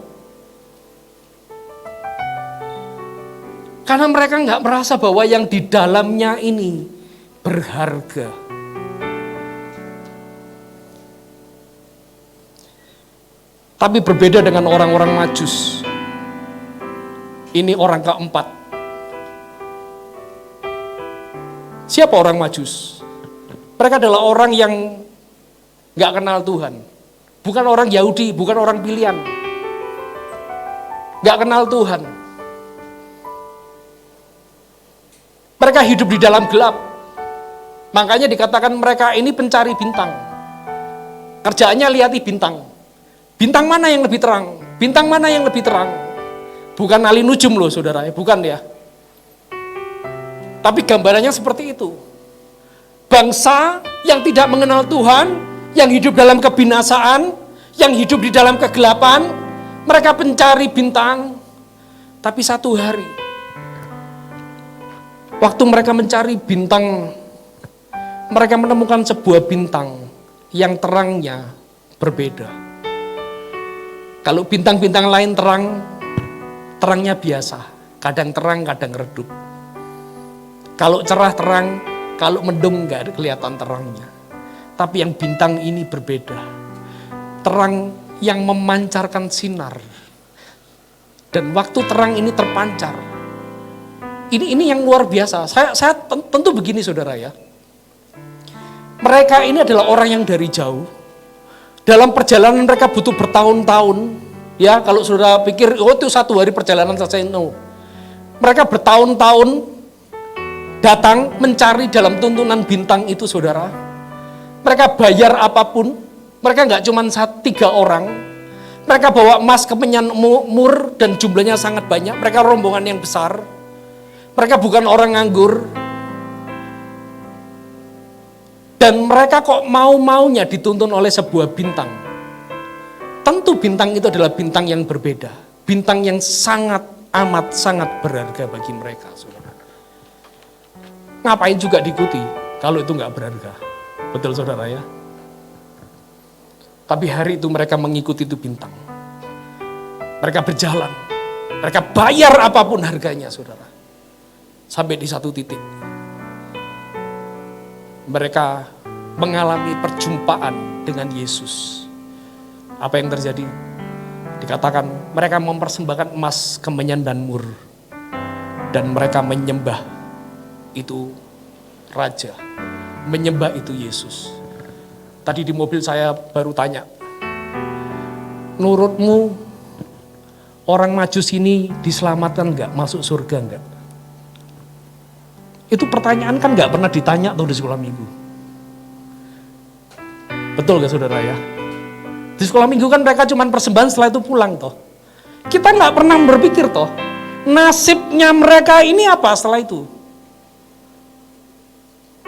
Karena mereka gak merasa bahwa yang di dalamnya ini berharga. Tapi berbeda dengan orang-orang Majus. Ini orang keempat. Siapa orang Majus? Mereka adalah orang yang gak kenal Tuhan. Bukan orang Yahudi, bukan orang pilihan. Gak kenal Tuhan. Mereka hidup di dalam gelap. Makanya dikatakan mereka ini pencari bintang. Kerjaannya lihati bintang. Bintang mana yang lebih terang? Bintang mana yang lebih terang? Bukan ali nujum loh saudara, bukan ya. Tapi gambarannya seperti itu. Bangsa yang tidak mengenal Tuhan, yang hidup dalam kebinasaan, yang hidup di dalam kegelapan, mereka pencari bintang. Tapi satu hari, waktu mereka mencari bintang, mereka menemukan sebuah bintang yang terangnya berbeda. Kalau bintang-bintang lain terangnya biasa, kadang terang, kadang redup. Kalau cerah terang, kalau mendung nggak kelihatan terangnya. Tapi yang bintang ini berbeda. Terang yang memancarkan sinar. Dan waktu terang ini terpancar. Ini yang luar biasa. Saya tentu begini saudara ya. Mereka ini adalah orang yang dari jauh. Dalam perjalanan mereka butuh bertahun-tahun. Ya, kalau saudara pikir, itu 1 hari perjalanan selesai. No. Mereka bertahun-tahun datang mencari dalam tuntunan bintang itu saudara. Mereka bayar apapun. Mereka nggak cuma 3 orang. Mereka bawa emas kemenyan mur dan jumlahnya sangat banyak. Mereka rombongan yang besar. Mereka bukan orang nganggur. Dan mereka kok mau-maunya dituntun oleh sebuah bintang. Tentu bintang itu adalah bintang yang berbeda. bintang yang sangat amat sangat berharga bagi mereka, saudara. Ngapain juga diikuti kalau itu nggak berharga? Betul saudara ya? Tapi hari itu mereka mengikuti itu bintang. Mereka berjalan. Mereka bayar apapun harganya, saudara. Sampai di satu titik. Mereka mengalami perjumpaan dengan Yesus. Apa yang terjadi? Dikatakan mereka mempersembahkan emas, kemenyan dan mur. Dan mereka menyembah itu Raja. Menyembah itu Yesus. Tadi di mobil saya baru tanya, menurutmu orang Majus ini diselamatkan enggak? Masuk surga enggak? Itu pertanyaan kan enggak pernah ditanya tuh di sekolah minggu. Betul gak saudara ya? Di sekolah minggu kan mereka cuma persembahan, setelah itu pulang toh. Kita enggak pernah berpikir toh, nasibnya mereka ini apa setelah itu?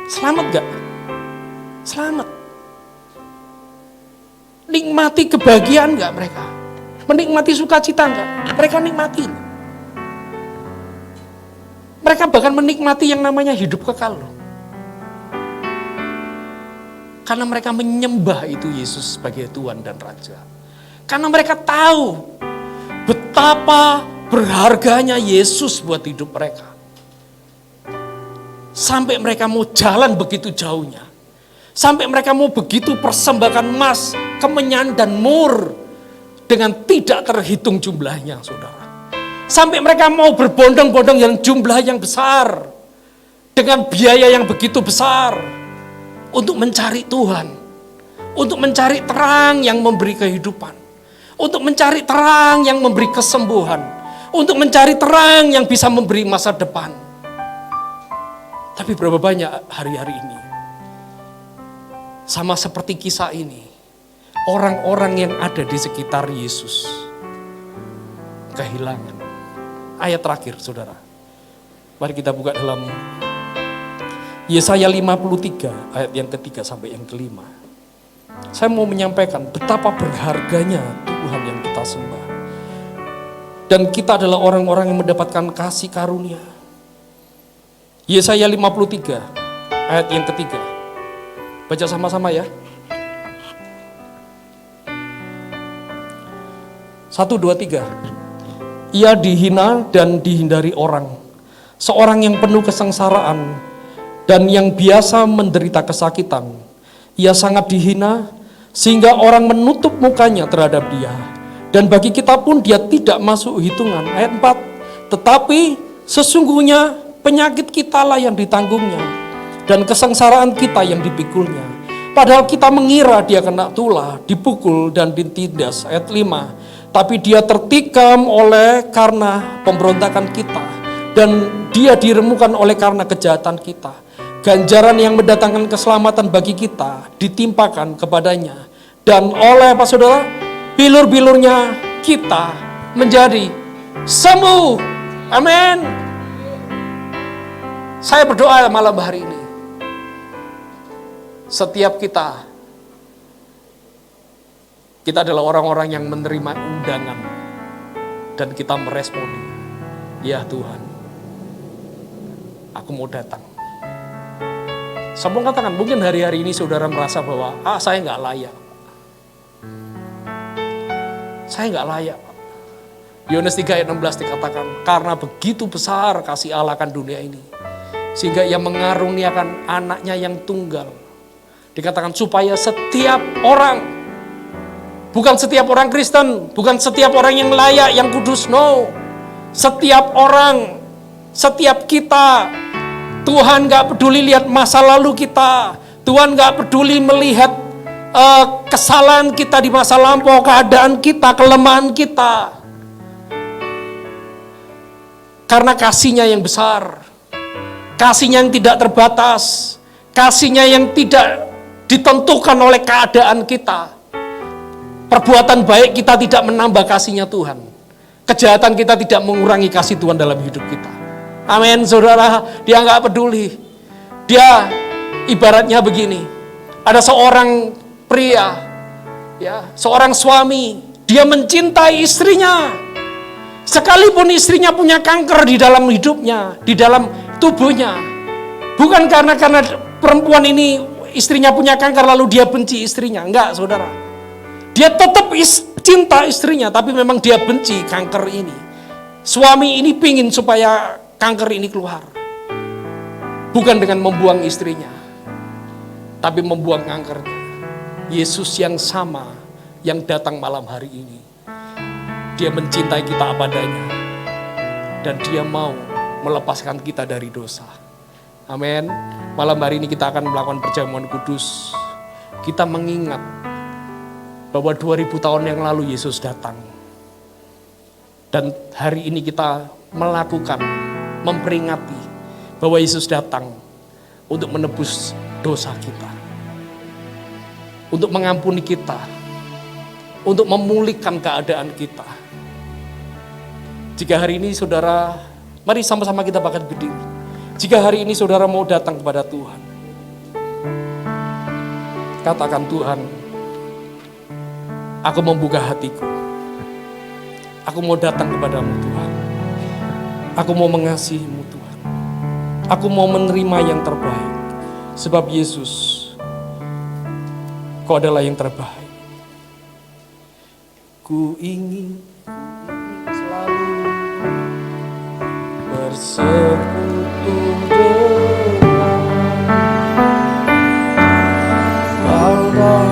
Selamat gak? Selamat. Nikmati kebahagiaan gak mereka? Menikmati sukacita enggak? Mereka nikmati. Mereka bahkan menikmati yang namanya hidup kekal. Karena mereka menyembah itu Yesus sebagai Tuhan dan Raja. Karena mereka tahu betapa berharganya Yesus buat hidup mereka. Sampai mereka mau jalan begitu jauhnya. Sampai mereka mau begitu persembahkan emas, kemenyan dan mur. Dengan tidak terhitung jumlahnya, saudara. Sampai mereka mau berbondong-bondong yang jumlah yang besar. Dengan biaya yang begitu besar. Untuk mencari Tuhan. Untuk mencari terang yang memberi kehidupan. Untuk mencari terang yang memberi kesembuhan. Untuk mencari terang yang bisa memberi masa depan. Tapi berapa banyak hari-hari ini. Sama seperti kisah ini. Orang-orang yang ada di sekitar Yesus kehilangan. Ayat terakhir saudara. Mari kita buka dalam Yesaya 53 ayat yang ketiga sampai yang kelima. Saya mau menyampaikan betapa berharganya Tuhan yang kita sembah. Dan kita adalah orang-orang yang mendapatkan kasih karunia. Yesaya 53 ayat yang ketiga. Baca sama-sama ya. 1, 2, 3. Ia dihina dan dihindari orang. Seorang yang penuh kesengsaraan dan yang biasa menderita kesakitan. Ia sangat dihina sehingga orang menutup mukanya terhadap dia. Dan bagi kita pun dia tidak masuk hitungan. Ayat 4. Tetapi sesungguhnya penyakit kitalah yang ditanggungnya. Dan kesengsaraan kita yang dipikulnya. Padahal kita mengira dia kena tulah, dipukul dan ditindas. Ayat 5. Tapi dia tertikam oleh karena pemberontakan kita. Dan dia diremukan oleh karena kejahatan kita. Ganjaran yang mendatangkan keselamatan bagi kita ditimpakan kepadanya. Dan oleh apa saudara? Bilur-bilurnya kita menjadi sembuh. Amin. Saya berdoa malam hari ini. Setiap kita adalah orang-orang yang menerima undangan dan kita merespon, ya Tuhan, aku mau datang. Saya katakan, mungkin hari-hari ini saudara merasa bahwa saya nggak layak. Saya nggak layak. Yohanes 3 ayat 16 dikatakan, karena begitu besar kasih Allah akan dunia ini, sehingga ia mengaruniakan anaknya yang tunggal. Dikatakan supaya setiap orang, bukan setiap orang Kristen, bukan setiap orang yang layak, yang kudus, no. Setiap orang, setiap kita, Tuhan gak peduli lihat masa lalu kita. Tuhan gak peduli melihat kesalahan kita di masa lampau, keadaan kita, kelemahan kita. Karena kasih-Nya yang besar, kasih-Nya yang tidak terbatas, kasih-Nya yang tidak ditentukan oleh keadaan kita. Perbuatan baik kita tidak menambah kasih-Nya Tuhan. Kejahatan kita tidak mengurangi kasih Tuhan dalam hidup kita. Amin, saudara. Dia nggak peduli. Dia ibaratnya begini. Ada seorang pria, ya, seorang suami. Dia mencintai istrinya. Sekalipun istrinya punya kanker di dalam hidupnya, di dalam tubuhnya, bukan karena perempuan ini istrinya punya kanker lalu dia benci istrinya. Enggak, saudara. Dia tetap cinta istrinya, tapi memang dia benci kanker ini. Suami ini pingin supaya kanker ini keluar. Bukan dengan membuang istrinya, tapi membuang kankernya. Yesus yang sama yang datang malam hari ini. Dia mencintai kita apa adanya. Dan dia mau melepaskan kita dari dosa. Amin. Malam hari ini kita akan melakukan perjamuan kudus. Kita mengingat bahwa 2000 tahun yang lalu Yesus datang. Dan hari ini kita melakukan, memperingati bahwa Yesus datang untuk menebus dosa kita. Untuk mengampuni kita. Untuk memulihkan keadaan kita. Jika hari ini saudara, mari sama-sama kita bahkan berdiri. Jika hari ini saudara mau datang kepada Tuhan, katakan, Tuhan, aku membuka hatiku. Aku mau datang kepadamu Tuhan. Aku mau mengasihimu Tuhan. Aku mau menerima yang terbaik. Sebab Yesus, Kau adalah yang terbaik. Ku ingin selalu bersekutu dengan Kau.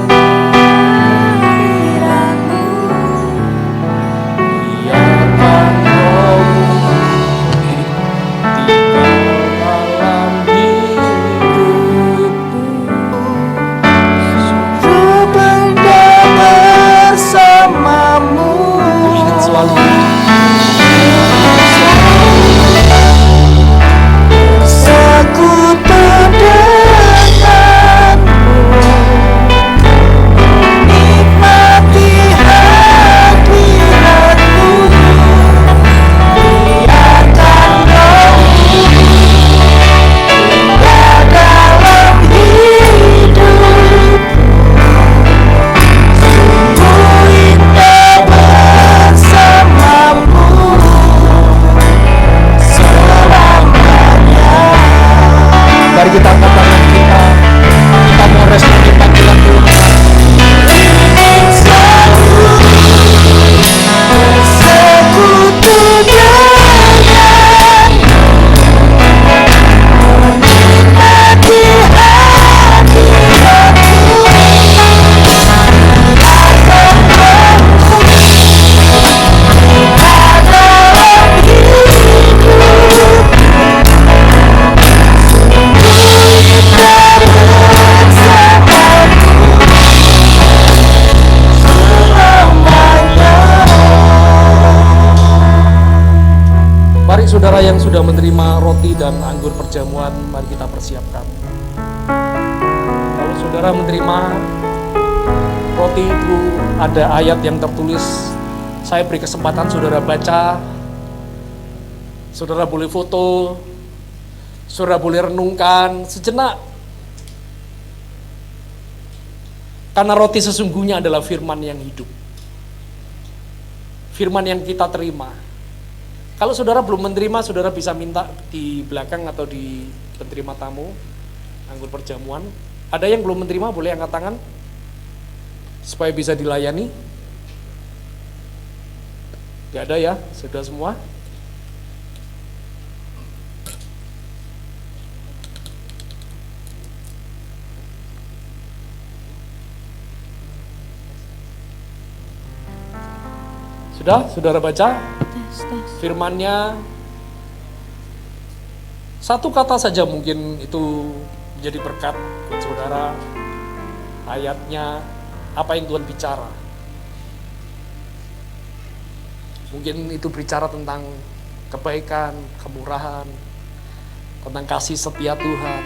Saudara yang sudah menerima roti dan anggur perjamuan, mari kita persiapkan. Kalau saudara menerima roti itu ada ayat yang tertulis, saya beri kesempatan saudara baca, saudara boleh foto, saudara boleh renungkan sejenak. Karena roti sesungguhnya adalah firman yang hidup. Firman yang kita terima. Kalau saudara belum menerima, saudara bisa minta di belakang atau di penerima tamu anggur perjamuan. Ada yang belum menerima, boleh angkat tangan supaya bisa dilayani. Tidak ada ya, sudah semua. Sudah, saudara baca? Firman-Nya satu kata saja mungkin itu menjadi berkat buat saudara. Ayatnya, apa yang Tuhan bicara. Mungkin itu bicara tentang kebaikan, kemurahan, tentang kasih setia Tuhan.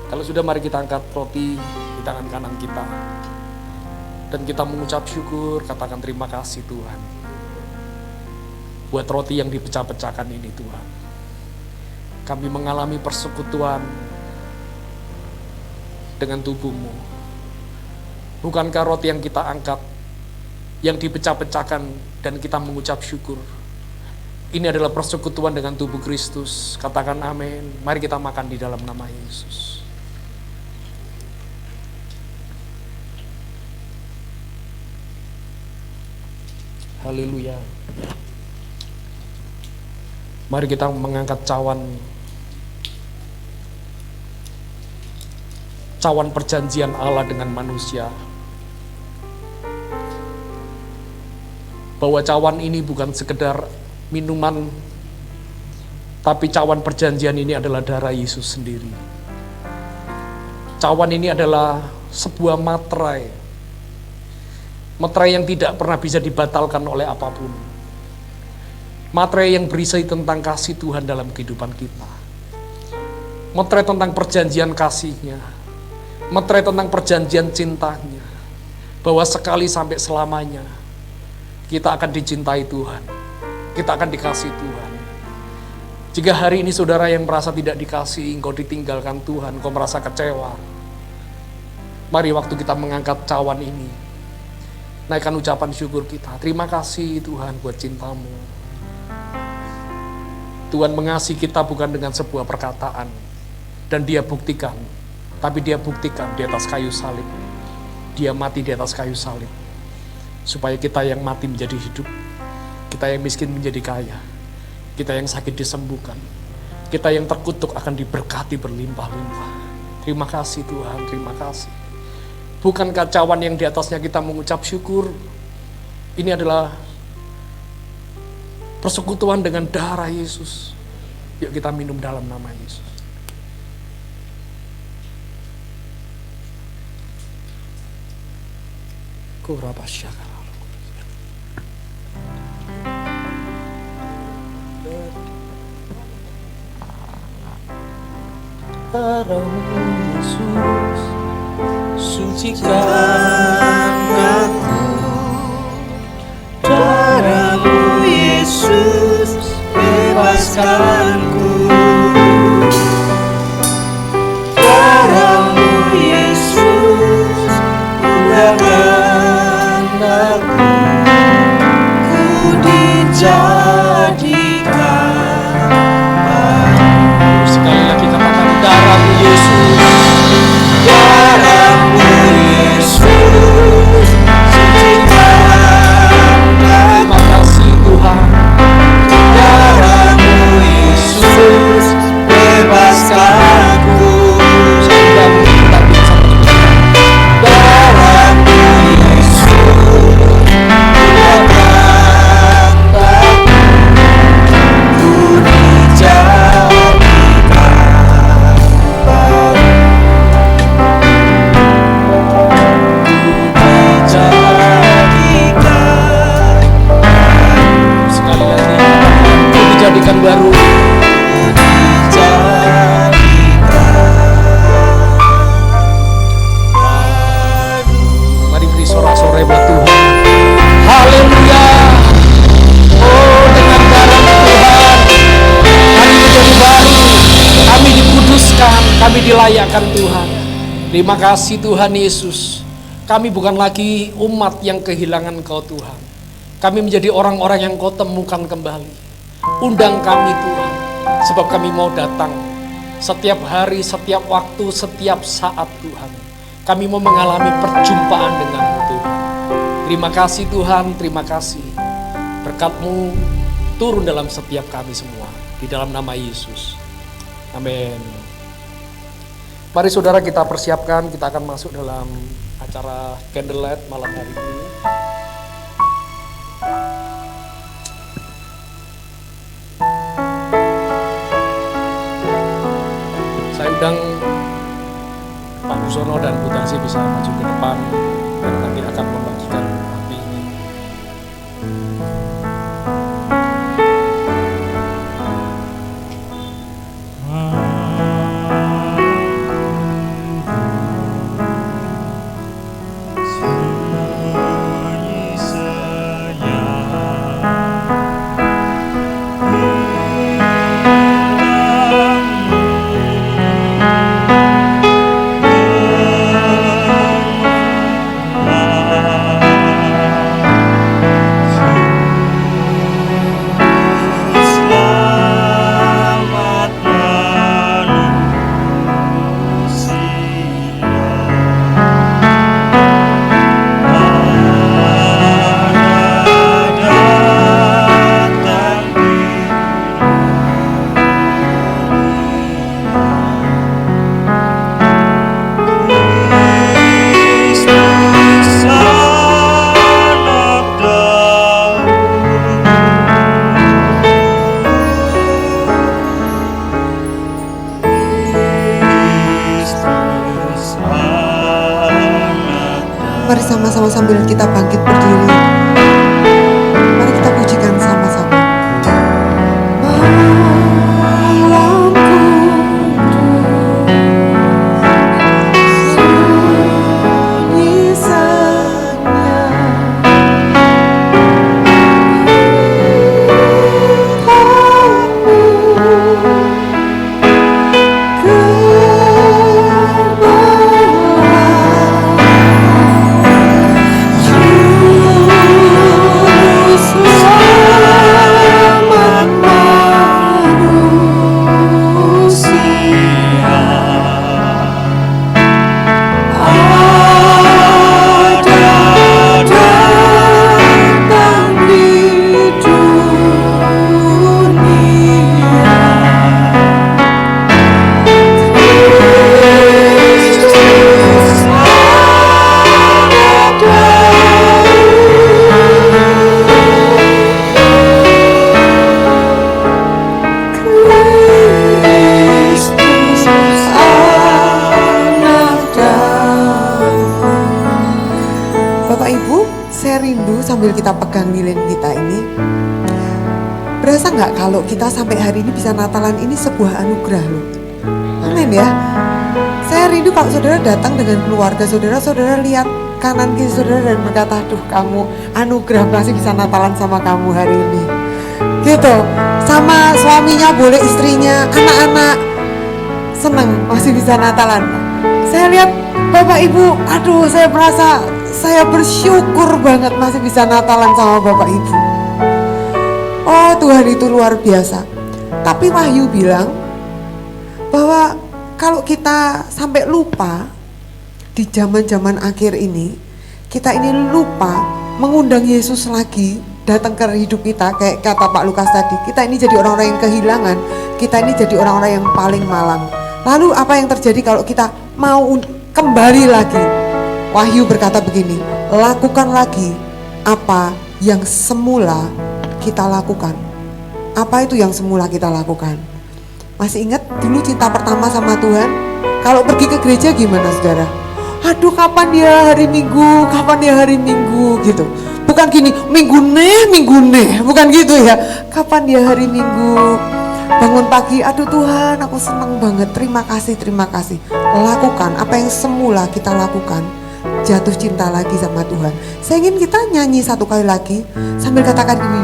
Kalau sudah, mari kita angkat roti di tangan kanan kita. Dan kita mengucap syukur, katakan terima kasih Tuhan. Buat roti yang dipecah-pecahkan ini Tuhan. Kami mengalami persekutuan dengan tubuh-Mu. Bukankah roti yang kita angkat, yang dipecah-pecahkan dan kita mengucap syukur, ini adalah persekutuan dengan tubuh Kristus. Katakan amin. Mari kita makan di dalam nama Yesus. Haleluya. Mari kita mengangkat cawan perjanjian Allah dengan manusia. Bahwa cawan ini bukan sekedar minuman, tapi cawan perjanjian ini adalah darah Yesus sendiri. Cawan ini adalah sebuah materai yang tidak pernah bisa dibatalkan oleh apapun. Materai yang berisi tentang kasih Tuhan dalam kehidupan kita. Materai tentang perjanjian kasih-Nya. Materai tentang perjanjian cintanya. Bahwa sekali sampai selamanya kita akan dicintai Tuhan. Kita akan dikasih Tuhan. Jika hari ini saudara yang merasa tidak dikasih, engkau ditinggalkan Tuhan, engkau merasa kecewa, mari waktu kita mengangkat cawan ini, naikkan ucapan syukur kita. Terima kasih Tuhan buat cinta-Mu. Tuhan mengasihi kita bukan dengan sebuah perkataan, dan Dia buktikan, tapi Dia buktikan di atas kayu salib. Dia mati di atas kayu salib, supaya kita yang mati menjadi hidup, kita yang miskin menjadi kaya, kita yang sakit disembuhkan, kita yang terkutuk akan diberkati berlimpah-limpah. Terima kasih Tuhan, terima kasih. Bukankah cawan yang di atasnya kita mengucap syukur, ini adalah persekutuan dengan darah Yesus. Yuk kita minum dalam nama Yesus. Kurabasyakala. Darah-Mu Yesus, sucikan aku. Darah-Mu Yesus, bebaskanku. Darah-Mu Yesus, pulihkan aku. Ku dijadikan baru. Sekali lagi katakan darah-Mu Yesus. Darah-Mu Yesus, sucikan Terima kasih Tuhan. darah-Mu Yesus, bebaskanku. Dan kita bisa Darah-Mu Yesus, pulihkan aku. Ku dijadikan baru. sekali lagi ku dijadikan baru. Mari beri sorak-sorai buat Tuhan. Haleluya. Oh, dengan darah Tuhan kami menjadi baru, kami dikuduskan, kami dilayakkan Tuhan. Terima kasih Tuhan Yesus. Kami bukan lagi umat yang kehilangan Kau Tuhan. Kami menjadi orang-orang yang Kau temukan kembali. Undang kami Tuhan, sebab kami mau datang setiap hari, setiap waktu, setiap saat Tuhan. Kami mau mengalami perjumpaan dengan-Mu Tuhan. Terima kasih Tuhan, terima kasih. Berkat-Mu turun dalam setiap kami semua. Di dalam nama Yesus. Amin. Mari saudara kita persiapkan, kita akan masuk dalam acara Candlelight malam hari ini. Saya undang Pak Busono dan Bu Tarsi bisa maju ke depan dan nanti akan membagikan api ini. sama sambil kita bangkit berdiri. Mari kita pujikan sama-sama. Sambil kita pegang lilin kita ini, berasa nggak kalau kita sampai hari ini bisa Natalan ini sebuah anugerah loh. Amin ya. Saya rindu kalau saudara datang dengan keluarga saudara, saudara lihat kanan kiri saudara dan berkata, "Duh, kamu anugerah, masih bisa Natalan sama kamu hari ini." Gitu. Sama suaminya boleh, istrinya, anak-anak senang masih bisa Natalan. Saya lihat Bapak Ibu, aduh saya merasa saya bersyukur banget masih bisa Natalan sama Bapak Ibu. Oh, Tuhan itu luar biasa. Tapi Wahyu bilang bahwa kalau kita sampai lupa di zaman-zaman akhir ini, kita ini lupa mengundang Yesus lagi datang ke hidup kita, kayak kata Pak Lukas tadi, kita ini jadi orang-orang yang kehilangan, kita ini jadi orang-orang yang paling malang. Lalu apa yang terjadi kalau kita mau kembali lagi? Wahyu berkata begini, lakukan lagi apa yang semula kita lakukan. Apa itu yang semula kita lakukan? Masih ingat dulu cinta pertama sama Tuhan? Kalau pergi ke gereja gimana saudara? Aduh, kapan ya hari Minggu, kapan ya hari Minggu gitu. Bukan gini, minggu nih, bukan gitu ya. Kapan ya hari Minggu? Bangun pagi, aduh Tuhan aku senang banget, terima kasih. Lakukan apa yang semula kita lakukan. Jatuh cinta lagi sama Tuhan. Saya ingin kita nyanyi satu kali lagi sambil katakan gini,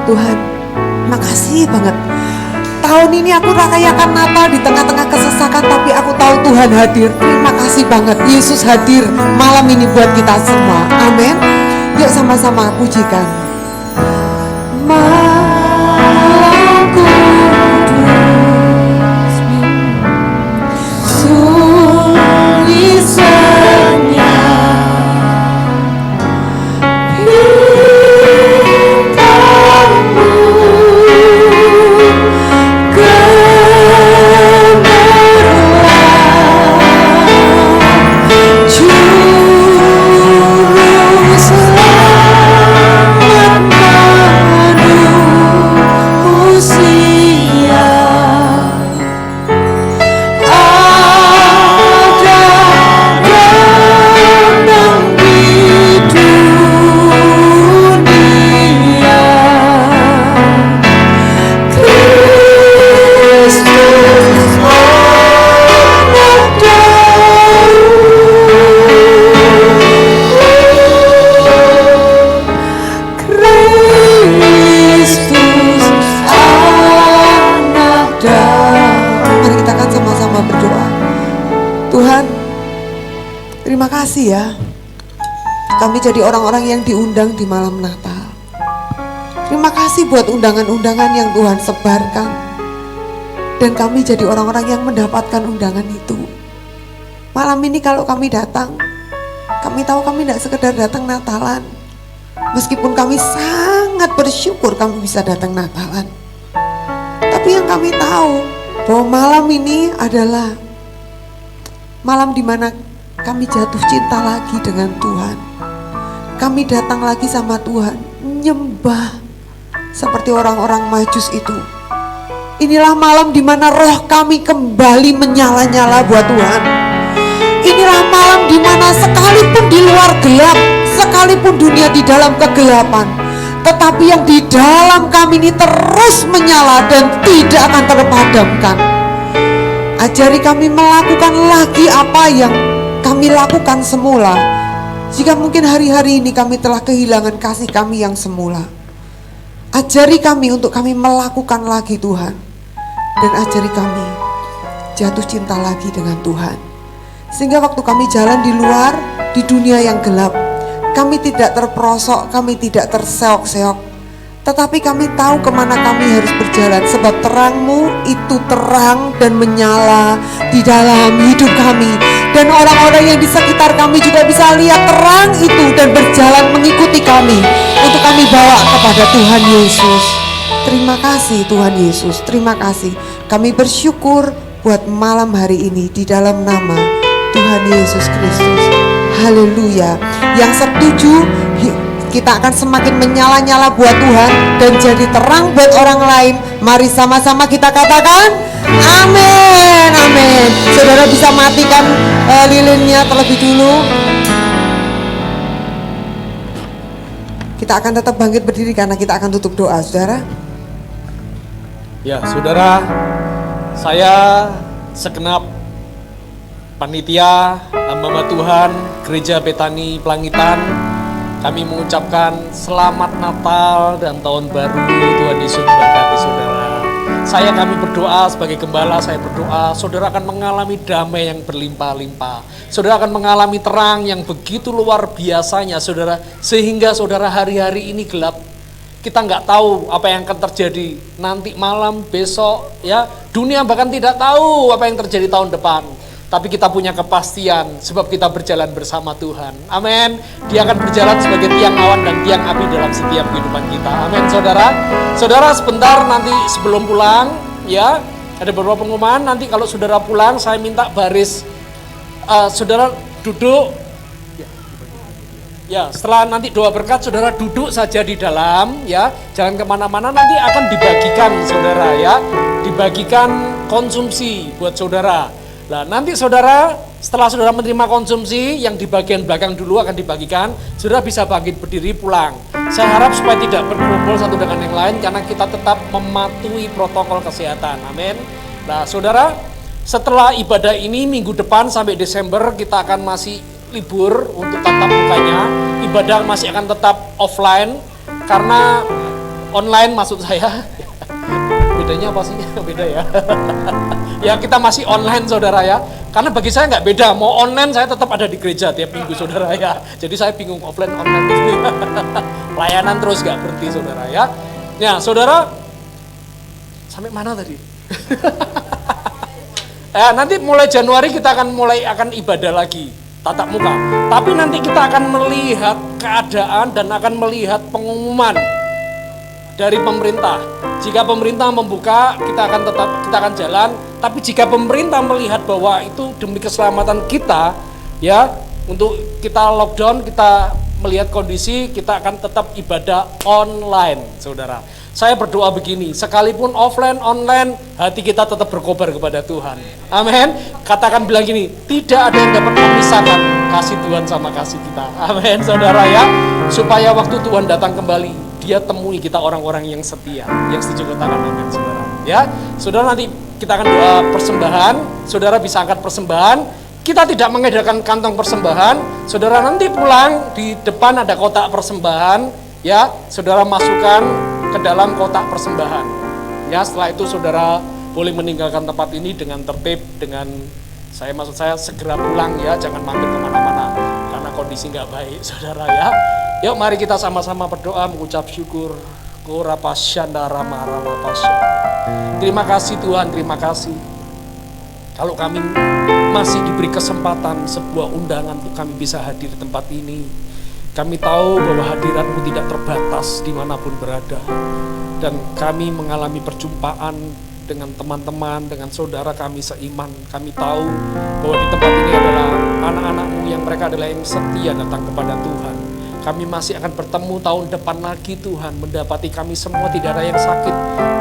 Tuhan makasih banget. Tahun ini aku rayakan Natal di tengah-tengah kesesakan, tapi aku tahu Tuhan hadir. Terima kasih banget, Yesus hadir malam ini buat kita semua. Amin. Yuk sama-sama pujikan. Malam kudus, sunyi senyap, bintangmu gemerlap, juru selamat manusia. Ada gerbang di dunia, Kristus anak Daud, Kristus anak Daud. Mari kita akan sama-sama berdoa. Tuhan, terima kasih ya. Kami jadi orang-orang yang diundang di malam Natal. Terima kasih buat undangan-undangan yang Tuhan sebarkan. Dan kami jadi orang-orang yang mendapatkan undangan itu. Malam ini kalau kami datang, kami tahu kami tidak sekedar datang Natalan. Meskipun kami sangat bersyukur kami bisa datang Natalan. Tapi yang kami tahu bahwa malam ini adalah malam di mana kami jatuh cinta lagi dengan Tuhan. Kami datang lagi sama Tuhan, nyembah seperti orang-orang Majus itu. Inilah malam di mana roh kami kembali menyala-nyala buat Tuhan. Ini inilah malam di mana sekalipun di luar gelap, sekalipun dunia di dalam kegelapan, tetapi yang di dalam kami ini terus menyala dan tidak akan terpadamkan. Ajari kami melakukan lagi apa yang kami lakukan semula. Jika mungkin hari-hari ini kami telah kehilangan kasih kami yang semula, ajari kami untuk kami melakukan lagi Tuhan. Dan ajari kami jatuh cinta lagi dengan Tuhan. Sehingga waktu kami jalan di luar, di dunia yang gelap, kami tidak terperosok, kami tidak terseok-seok, tetapi kami tahu kemana kami harus berjalan. Sebab terang-Mu itu terang dan menyala di dalam hidup kami. Dan orang-orang yang di sekitar kami juga bisa lihat terang itu dan berjalan mengikuti kami, untuk kami bawa kepada Tuhan Yesus. Terima kasih Tuhan Yesus, terima kasih. Kami bersyukur buat malam hari ini di dalam nama Tuhan Yesus Kristus. Haleluya. Yang setuju, kita akan semakin menyala-nyala buat Tuhan dan jadi terang buat orang lain. Mari sama-sama kita katakan amin, amin. Saudara bisa matikan lilinnya terlebih dulu. Kita akan tetap bangkit berdiri karena kita akan tutup doa, saudara. Ya, saudara, saya segenap panitia hamba Tuhan Gereja Betani Pelangitan, kami mengucapkan selamat Natal dan Tahun Baru. Tuhan Yesus memberkati saudara. Kami berdoa sebagai gembala, saya berdoa saudara akan mengalami damai yang berlimpah-limpah. Saudara akan mengalami terang yang begitu luar biasanya, saudara, sehingga saudara hari-hari ini gelap. Kita nggak tahu apa yang akan terjadi nanti malam, besok, ya. Dunia bahkan tidak tahu apa yang terjadi tahun depan. Tapi kita punya kepastian sebab kita berjalan bersama Tuhan. Amin. Dia akan berjalan sebagai tiang awan dan tiang api dalam setiap kehidupan kita. Amin, saudara. Saudara, sebentar nanti sebelum pulang, ya, ada beberapa pengumuman. Nanti kalau saudara pulang, saya minta baris saudara duduk. Ya, setelah nanti doa berkat, saudara duduk saja di dalam, ya, jangan kemana-mana. Nanti akan dibagikan, saudara, ya, dibagikan konsumsi buat saudara. Nah, nanti saudara, setelah saudara menerima konsumsi, yang di bagian belakang dulu akan dibagikan, saudara bisa bangkit berdiri pulang. Saya harap supaya tidak berkumpul satu dengan yang lain, karena kita tetap mematuhi protokol kesehatan. Amin. Nah, saudara, setelah ibadah ini minggu depan sampai Desember kita akan masih libur untuk tatap mukanya. Ibadah masih akan tetap offline karena online, maksud saya. Bedanya apa sih? Beda ya. Ya, kita masih online, saudara, ya. Karena bagi saya nggak beda, mau online saya tetap ada di gereja tiap minggu, saudara, ya. Jadi saya bingung offline online terus. Pelayanan terus nggak berhenti, saudara, ya. Ya, saudara, sampai mana tadi? Nanti mulai Januari kita akan ibadah lagi, tatap muka. Tapi nanti kita akan melihat keadaan dan akan melihat pengumuman dari pemerintah. Jika pemerintah membuka, kita akan jalan. Tapi jika pemerintah melihat bahwa itu demi keselamatan kita, ya, untuk kita lockdown, kita melihat kondisi, kita akan tetap ibadah online, saudara. Saya berdoa begini, sekalipun offline, online, hati kita tetap berkobar kepada Tuhan. Amin. Katakan, bilang gini, tidak ada yang dapat memisahkan kasih Tuhan sama kasih kita. Amin, saudara, ya. Supaya waktu Tuhan datang kembali, Dia temui kita orang-orang yang setia. Yang setuju katakan amin, saudara. Ya, saudara, nanti kita akan doa persembahan. Saudara bisa angkat persembahan. Kita tidak mengedarkan kantong persembahan. Saudara nanti pulang, di depan ada kotak persembahan. Ya, saudara masukkan ke dalam kotak persembahan. Ya, setelah itu saudara boleh meninggalkan tempat ini dengan tertib, dengan maksud saya segera pulang, ya, jangan mampir kemana-mana karena kondisi nggak baik, saudara, ya. Yuk, mari kita sama-sama berdoa mengucap syukur. Terima kasih Tuhan, terima kasih. Kalau kami masih diberi kesempatan, sebuah undangan untuk kami bisa hadir di tempat ini. Kami tahu bahwa hadirat-Mu tidak terbatas dimanapun berada. Dan kami mengalami perjumpaan dengan teman-teman, dengan saudara kami seiman. Kami tahu bahwa di tempat ini adalah anak-anak-Mu yang mereka adalah yang setia datang kepada Tuhan. Kami masih akan bertemu tahun depan lagi Tuhan, mendapati kami semua tidak ada yang sakit,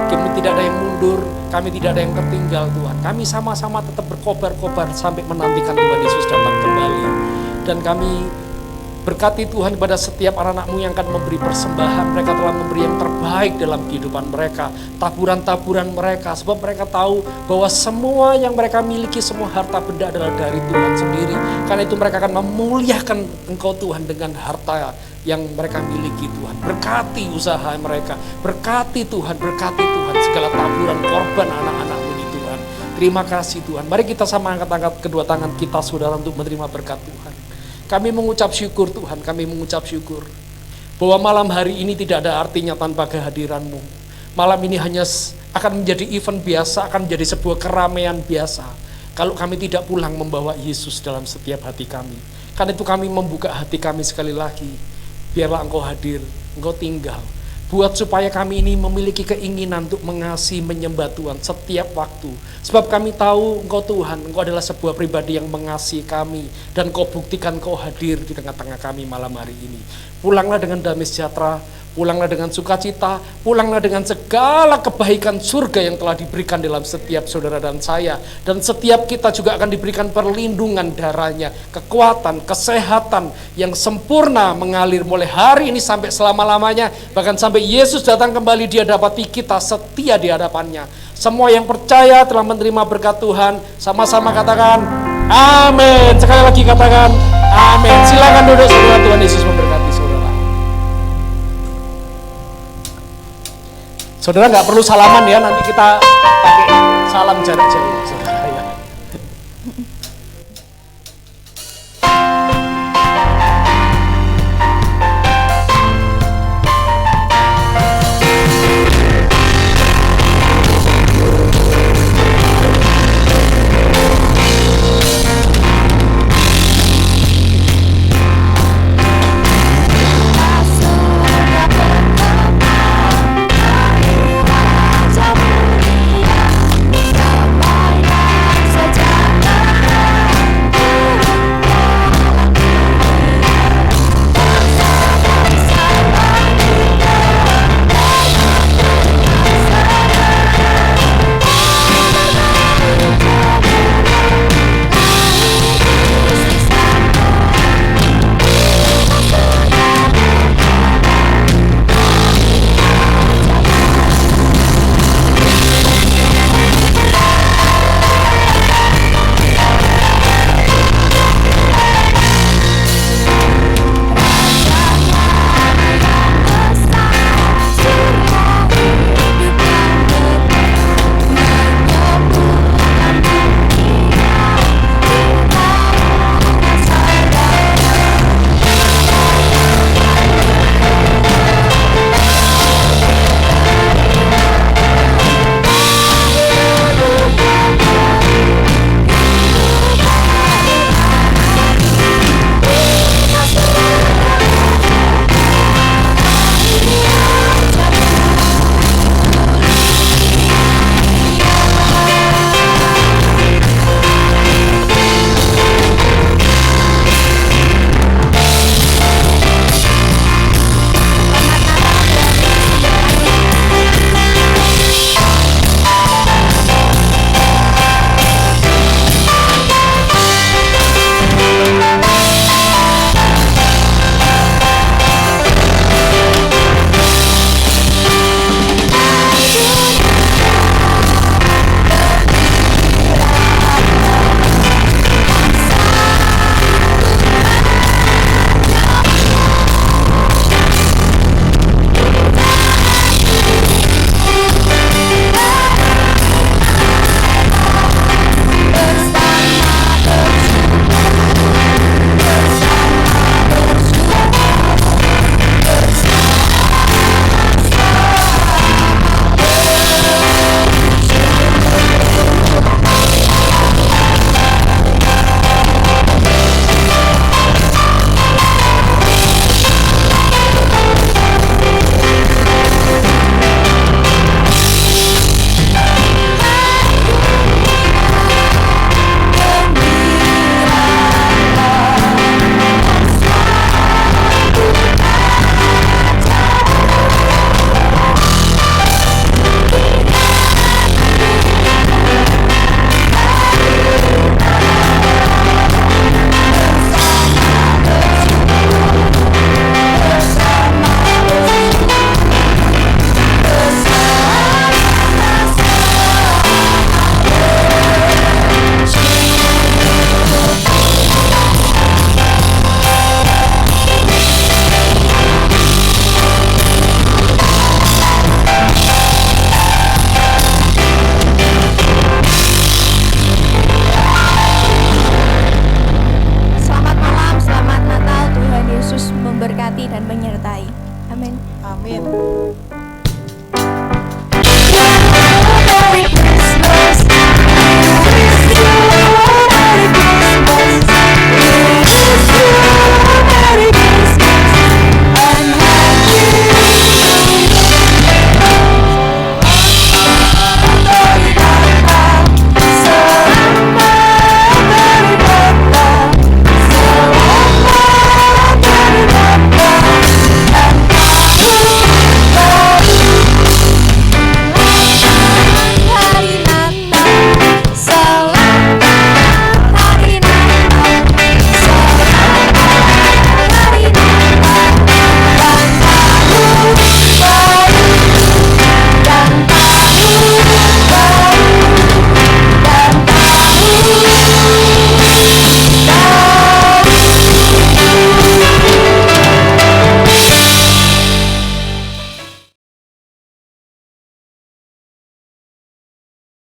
kami tidak ada yang mundur, kami tidak ada yang tertinggal Tuhan. Kami sama-sama tetap berkobar-kobar sampai menantikan Tuhan Yesus datang kembali. Dan kami berkati Tuhan kepada setiap anak-anak-Mu yang akan memberi persembahan. Mereka telah memberi yang terbaik dalam kehidupan mereka, taburan-taburan mereka, sebab mereka tahu bahwa semua yang mereka miliki, semua harta benda adalah dari Tuhan sendiri. Karena itu mereka akan memuliakan Engkau Tuhan dengan harta yang mereka miliki Tuhan. Berkati usaha mereka, berkati Tuhan segala taburan korban anak-anak-Mu ini Tuhan. Terima kasih Tuhan. Mari kita sama angkat-angkat kedua tangan kita saudara untuk menerima berkat Tuhan. Kami mengucap syukur Tuhan, kami mengucap syukur bahwa malam hari ini tidak ada artinya tanpa kehadiran-Mu. Malam ini hanya akan menjadi event biasa, akan menjadi sebuah keramaian biasa kalau kami tidak pulang membawa Yesus dalam setiap hati kami. Karena itu kami membuka hati kami sekali lagi. Biarlah Engkau hadir, Engkau tinggal. Buat supaya kami ini memiliki keinginan untuk mengasihi, menyembah Tuhan setiap waktu. Sebab kami tahu Engkau Tuhan, Engkau adalah sebuah pribadi yang mengasihi kami. Dan Kau buktikan Kau hadir di tengah-tengah kami malam hari ini. Pulanglah dengan damai sejahtera, pulanglah dengan sukacita, pulanglah dengan segala kebaikan surga yang telah diberikan dalam setiap saudara dan saya. Dan setiap kita juga akan diberikan perlindungan darahnya, kekuatan, kesehatan yang sempurna mengalir mulai hari ini sampai selama-lamanya. Bahkan sampai Yesus datang kembali, Dia dapati kita setia di hadapannya. Semua yang percaya telah menerima berkat Tuhan, sama-sama katakan amin. Sekali lagi katakan amin. Silakan duduk saudara, Tuhan Yesus memberkati saudara. Saudara nggak perlu salaman ya, nanti kita pakai salam jarak jauh.